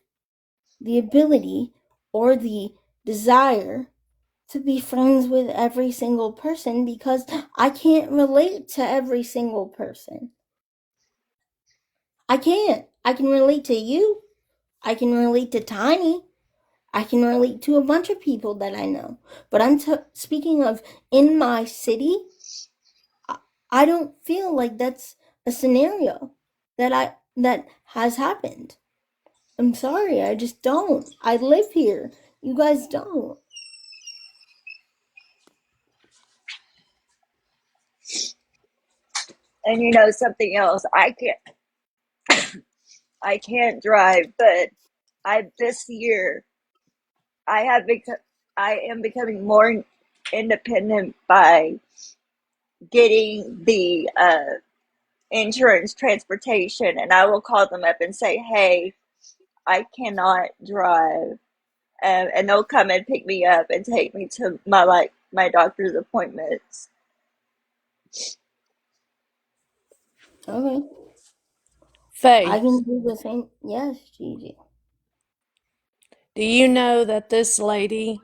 the ability or the desire to be friends with every single person, because I can't relate to every single person. I can't. I can relate to you. I can relate to Tiny. I can relate to a bunch of people that I know. But speaking of in my city, I don't feel like that's a scenario that has happened. I'm sorry, I just don't. I live here. You guys don't. And you know something else, I can't drive, but I this year I have become I am becoming more independent by getting the insurance transportation, and I will call them up and say, "Hey, I cannot drive," and they'll come and pick me up and take me to my doctor's appointments. Okay. I Faith, can do the same. Yes, Gigi. do you know that this lady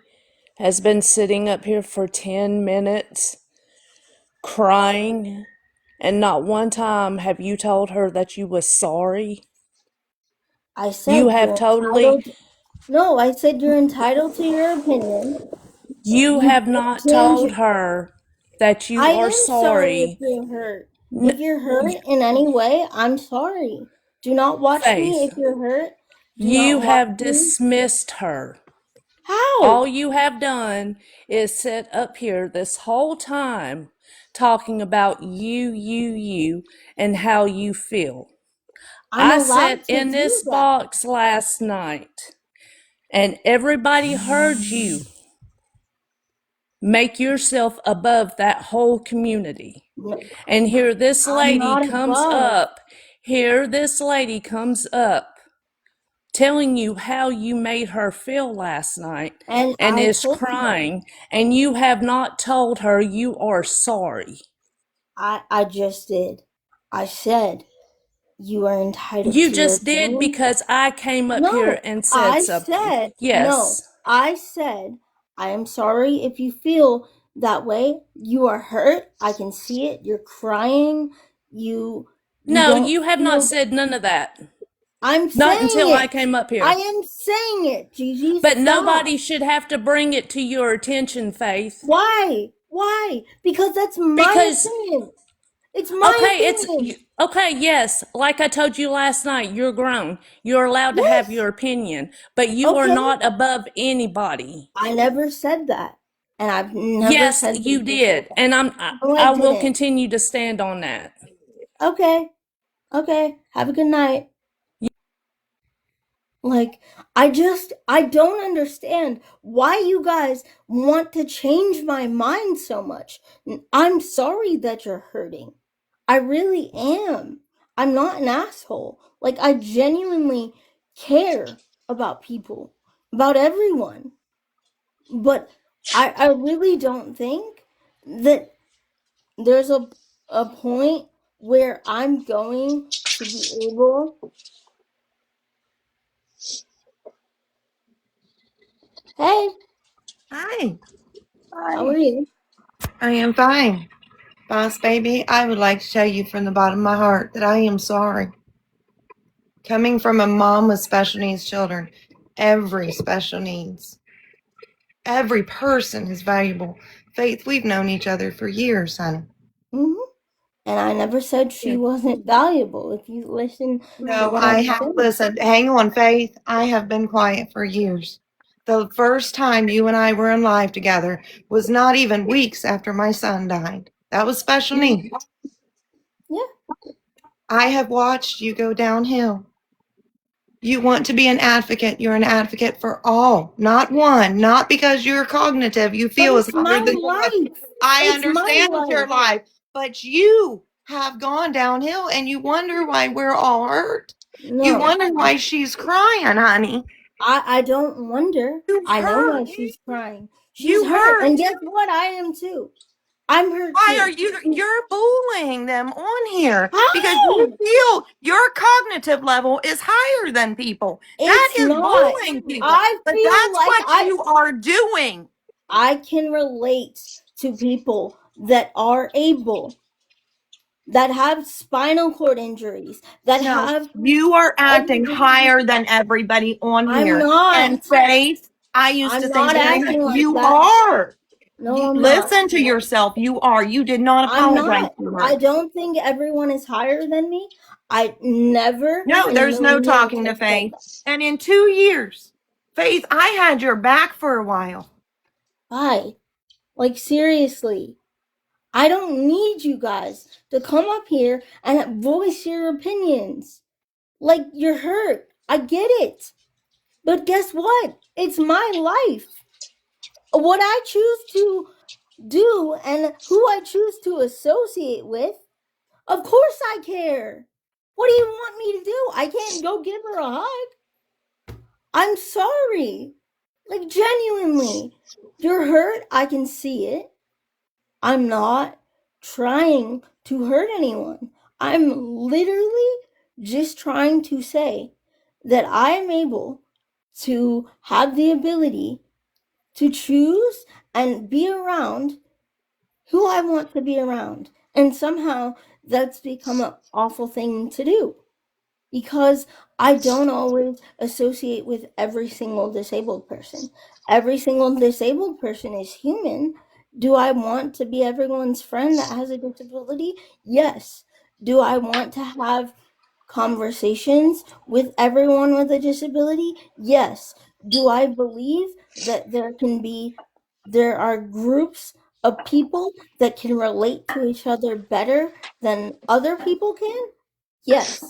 has been sitting up here for 10 minutes crying, and not one time have you told her that you was sorry? I You said have you're totally, entitled. No, I said you're entitled to your opinion. you You have can't not change told it. her that you I are am sorry if sorry. you're hurt. If N- you're hurt in any way, I'm sorry. Do not watch me Faith, if you're hurt. Do not you watch have me. dismissed her. All How? you have done is sit up here this whole time talking about you, and how you feel. I'm I sat allowed to in do this that. box last night and everybody heard you make yourself above that whole community. No, And I'm not above. here this lady comes up telling you how you made her feel last night And and I is told her. crying, and you have not told her you are sorry. I just did. I said you are entitled You to your just did opinion. because I came up here No, and said I something. said, no, Yes. I said, I am sorry if you feel that way. You are hurt. I can see it. You're crying. You No, don't you have not feel. said none of that. I'm Not saying until I it. came up I here. am saying it, Gigi. But Stop. nobody should have to bring it to your attention, Faith. Why? Why? Because that's my Because, opinion. It's my opinion. okay, yes, like I told you last night, you're grown. You're allowed to have Yes. your opinion, but you are Okay. not above anybody. I never said that. And I've never Yes, said you that before. did. And No, I I will didn't. continue to stand on that. Okay. Okay. Have a good night. Like, I don't understand why you guys want to change my mind so much. I'm sorry that you're hurting. I really am. I'm not an asshole. Like, I genuinely care about people, about everyone. But I really don't think that there's a point where I'm going to be able. Hey, Hi, how are Hi. you? I am fine. Boss baby, I would like to tell you from the bottom of my heart that I am sorry. Coming from a mom with special needs children, every special needs, every person is valuable. Faith, we've known each other for years, honey. Hmm. And I never said she wasn't valuable. If you listen to No, what I I'm have, saying. listen, hang on, Faith. I have been quiet for years. The first time you and I were in live together was not even weeks after my son died. That was special Mhm. needs. Yeah. I have watched you go downhill. You want to be an advocate. You're an advocate for all, not one, not because you're cognitive. You But feel as it's higher my than one. life. I It's my understand it's your life. life, but you have gone downhill and you wonder why we're all hurt. You No. wonder why she's crying, honey. I don't wonder. You I know why hurt. she's crying. She's You hurt. hurt. And guess what? I am too. I'm hurt Why are too. you're bullying them on here because you How? feel your cognitive level is higher than people. That It's is not. bullying people. I But feel that's like what you are doing. I can relate to people that are able, that have spinal cord injuries, that No, have you are acting everything. higher than everybody on I'm here. And not. Faith, I used I'm to think not very acting like you that. are. No, You I'm not. listen to yourself. You are. You did not I'm apologize not. to I her. don't think everyone is higher than me. I never No, in a there's no million years talking to have said Faith. that. And in 2 years, Faith, I had your back for a while. Why? Like, seriously. I don't need you guys to come up here and voice your opinions. Like, you're hurt. I get it. But guess what? It's my life. What I choose to do and who I choose to associate with, of course I care. What do you want me to do? I can't go give her a hug. I'm sorry. Like, genuinely. You're hurt. I can see it. I'm not trying to hurt anyone. I'm literally just trying to say that I am able to have the ability to choose and be around who I want to be around. And somehow that's become an awful thing to do because I don't always associate with every single disabled person. Every single disabled person is human. Do I want to be everyone's friend that has a disability? Yes. Do I want to have conversations with everyone with a disability? Yes. Do I believe that there are groups of people that can relate to each other better than other people can? Yes.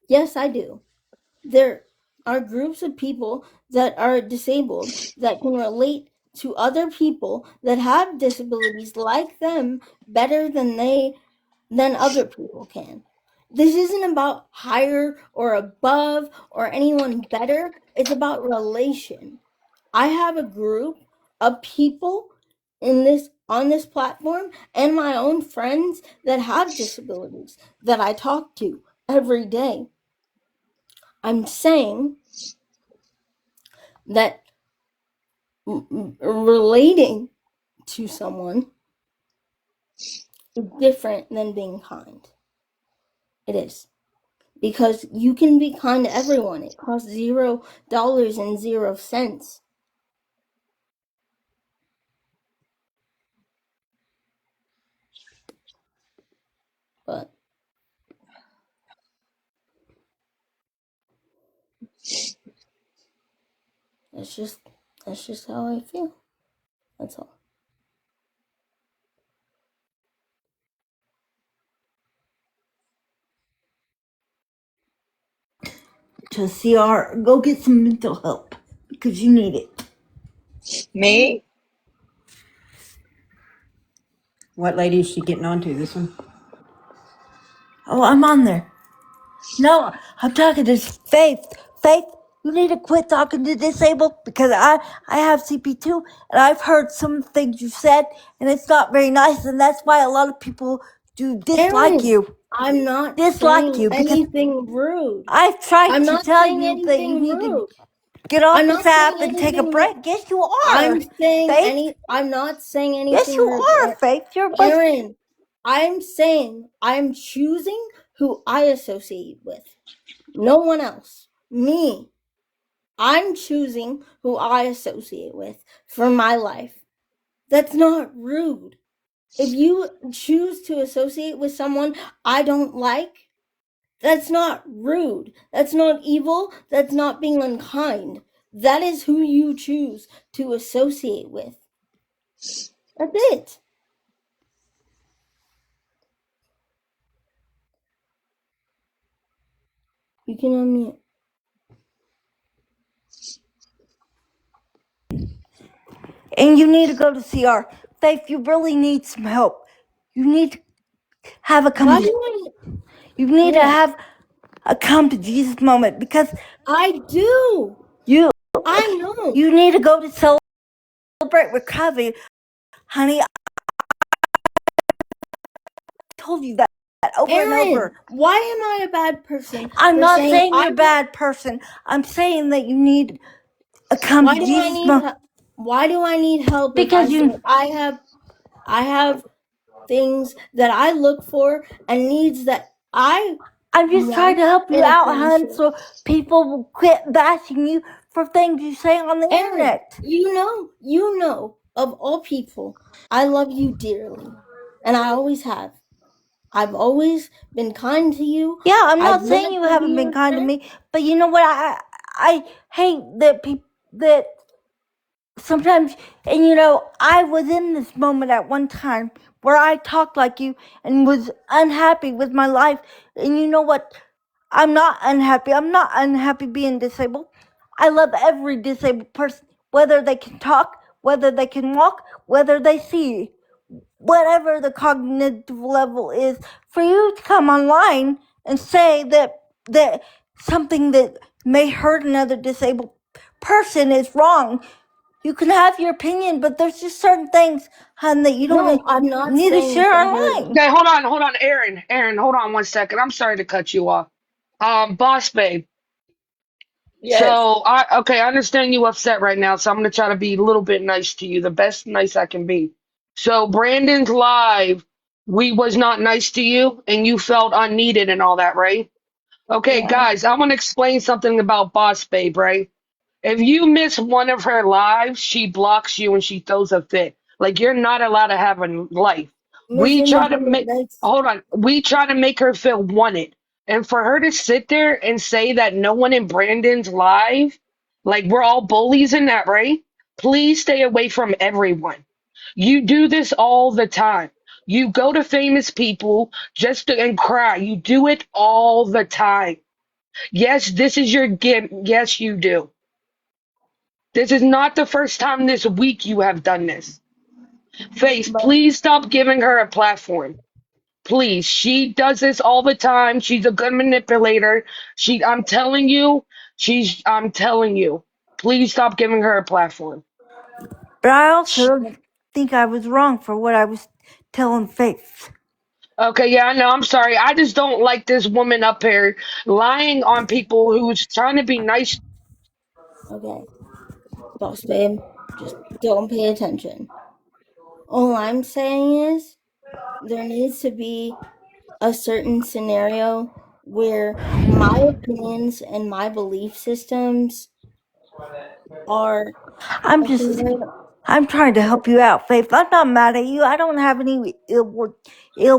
Yes, I do. There are groups of people that are disabled that can relate to other people that have disabilities like them better than other people can. This isn't about higher or above or anyone better. It's about relation. I have a group of people in this on this platform and my own friends that have disabilities that I talk to every day. I'm saying that relating to someone is different than being kind. It is. Because you can be kind to everyone. It costs $0 and 0 cents. But that's just that's just how I feel. That's all. to CR. Go get some mental help because you need it. Me? What lady is she getting onto? This one? Oh, I'm on there. No, I'm talking to Faith. Faith, you need to quit talking to disabled because I have CP2 and I've heard some things you said and it's not very nice and that's why a lot of people do dislike Aaron, you. I'm not Dislike saying you because anything rude. I've tried I'm to not tell saying you that you anything need to rude. get off I'm this not saying app and take a anything rude. break. Yes, you are. Faith. I'm not saying Yes, anything you rude. are, Faith. You're like, Aaron, I'm saying I'm choosing who I associate with. No one else. Me. I'm choosing who I associate with for my life. That's not rude. If you choose to associate with someone I don't like, that's not rude. That's not evil. That's not being unkind. That is who you choose to associate with. That's it. You can unmute. and you need to go to CR. Faith, you really need some help. You need to have a come. Why do I? You need to What? have a come to Jesus moment because I do. you I know. you need to go to celebrate recovery, honey. I told you that over and Aaron, over. why am I a bad person I'm for not saying saying you're a bad person. I'm saying that you need a come why to do I Jesus need moment why do I need help if I because say you. I have things that I look for and needs that I I'm just trying to want help you in a out, hon, friendship. so people will quit bashing you for things you say on the Aaron, internet. you know, of all people, I love you dearly. And I always have. I've always been kind to you. Yeah, I'm I've not saying wanted you to be haven't been your kind to friend. me, but you know what? I hate that people that sometimes, and you know, I was in this moment at one time where I talked like you and was unhappy with my life. And you know what? I'm not unhappy. I'm not unhappy being disabled. I love every disabled person, whether they can talk, whether they can walk, whether they see, whatever the cognitive level is. For you to come online and say that something that may hurt another disabled person is wrong, you can have your opinion, but there's just certain things, hun, that you don't No, I'm not need to saying share to hurt. online. Okay, hold on, Aaron, hold on 1 second. I'm sorry to cut you off. Boss babe. Yes. So I understand you upset right now, so I'm gonna try to be a little bit nice to you, the best nice I can be. So Brandon's live, we was not nice to you, and you felt unneeded and all that, right? Okay, Yeah. guys, I want to explain something about Boss Babe, right? If you miss one of her lives, she blocks you and she throws a fit. Like you're not allowed to have a life. We Missing try the to make that's hold on. We try to make her feel wanted. And for her to sit there and say that no one in Brandon's live, like we're all bullies in that, right? Please stay away from everyone. You do this all the time. You go to famous people just to and cry. You do it all the time. Yes, this is your gift. Yes, you do. This is not the first time this week you have done this. Face, but please stop giving her a platform. Please. She does this all the time. She's a good manipulator. I'm telling you. Please stop giving her a platform. But I Sh- also think I was wrong for what I was telling Faith. Okay, yeah, I know. I'm sorry. I just don't like this woman up here lying on people who's trying to be nice. okay. Boss babe, just don't pay attention. All I'm saying is there needs to be a certain scenario where my opinions and my belief systems are I'm a just, scenario. I'm trying to help you out, Faith. I'm not mad at you. I don't have any ill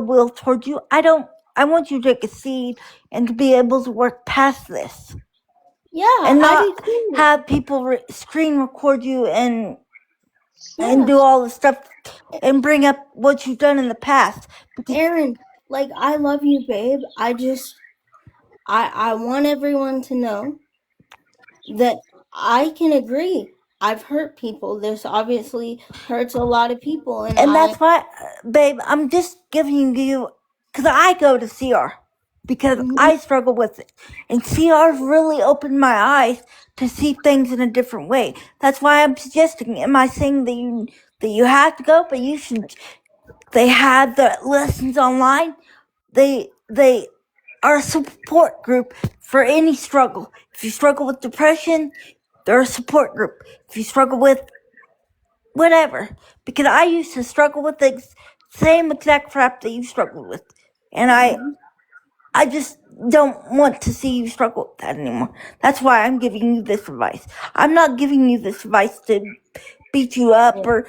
will towards you. I want you to take a seed and to be able to work past this Yeah, and I not do too. have people screen record you and Yeah. do all the stuff and bring up what you've done in the past. Because Aaron, like I love you, babe. I want everyone to know. that I can agree. I've hurt people. This obviously hurts a lot of people, and And that's why, babe, I'm just giving you, because I go to CR, because Mhm. I struggle with it. And CR's really opened my eyes to see things in a different way. That's why I'm suggesting, am I saying that you have to go, but you should, they have the lessons online. They are a support group for any struggle. If you struggle with depression, they're a support group. If you struggle with whatever, because I used to struggle with the same exact crap that you struggled with, and I just don't want to see you struggle with that anymore. That's why I'm giving you this advice. I'm not giving you this advice to beat you up Yeah. or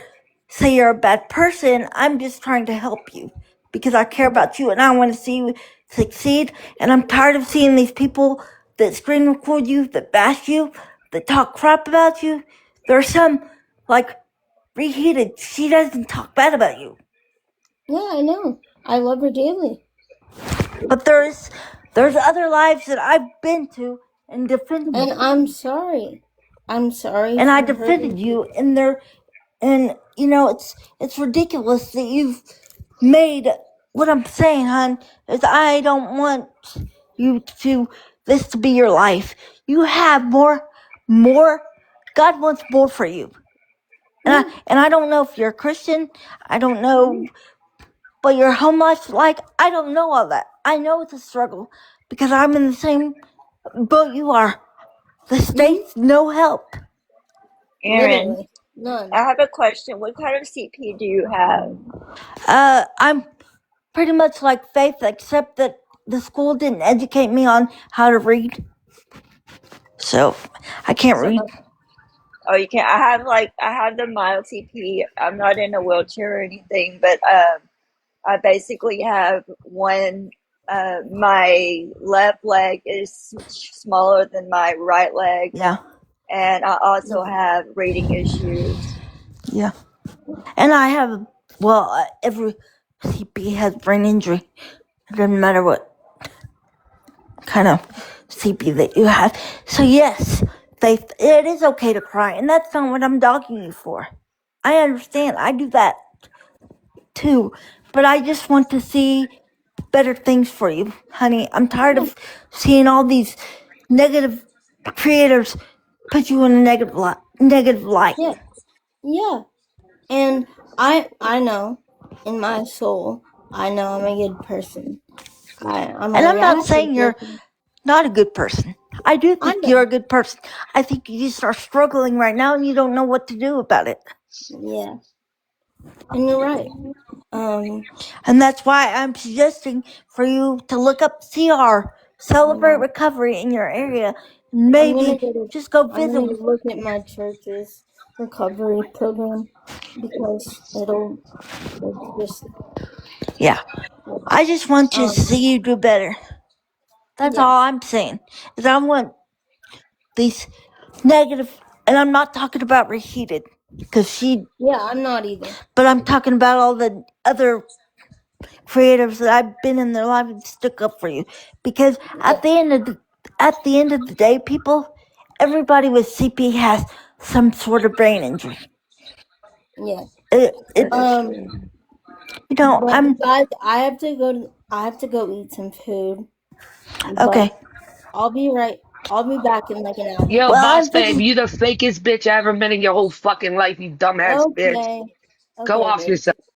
say you're a bad person. I'm just trying to help you because I care Yeah. about you and I want to see you succeed. And I'm tired of seeing these people that screen record you, that bash you, that talk crap about you. There are some, like Reheated, she doesn't talk bad about you. Yeah, I know. I love her dearly. But there's other lives that I've been to and defended And you. I'm sorry. I'm sorry And I for defended hurting you people. and there and you know it's ridiculous that you've made what I'm saying, hon, is I don't want you to this to be your life. You have more God wants more for you. Yeah. And I don't know if you're a Christian. I don't know but your home life's like, I don't know all that. I know it's a struggle because I'm in the same boat you are. The Mhm. state's no help. Aaron, Literally. None. I have a question. What kind of CP do you have? I'm pretty much like Faith, except that the school didn't educate me on how to read. So I can't So read. Oh, you can. I have the mild CP. I'm not in a wheelchair or anything, but I basically have one. My left leg is smaller than my right leg, Yeah, and I also yeah. have reading issues. yeah. And I have, well, every CP has brain injury. It doesn't matter what kind of CP that you have. So yes, Faith, it is okay to cry, and that's not what I'm dogging you for. I understand. I do that too. But I just want to see better things for you, honey. I'm tired Yeah. of seeing all these negative creators put you in a negative light. Yeah. Yeah. And I know in my soul, I know I'm a good person. I'm And a I'm not reactive saying you're person. not a good person. I do I think you're know. a good person. I think you just are struggling right now and you don't know what to do about it. Yeah. And you're right. Um, And that's why I'm suggesting for you to look up CR, I Celebrate know. Recovery in your area. I'm gonna Maybe go to just go I'm visit. gonna look at my church's recovery program because it's just Yeah. yeah. I just want to Um see you do better. That's yeah. all I'm saying. Is I want these negative, and I'm not talking about Reheated, because Yeah, I'm not either. but I'm talking about all the other creators that I've been in their life and stuck up for you. Because Yeah. at the end of the day, people, everybody with CP has some sort of brain injury. Yeah. It Um you know, but I'm guys, I have to go eat some food. But okay. I'll be back in like an hour. Yo, Well, boss I'm babe, thinking, you the fakest bitch I ever met in your whole fucking life, you dumbass bitch. Okay. Go Okay, off babe. yourself.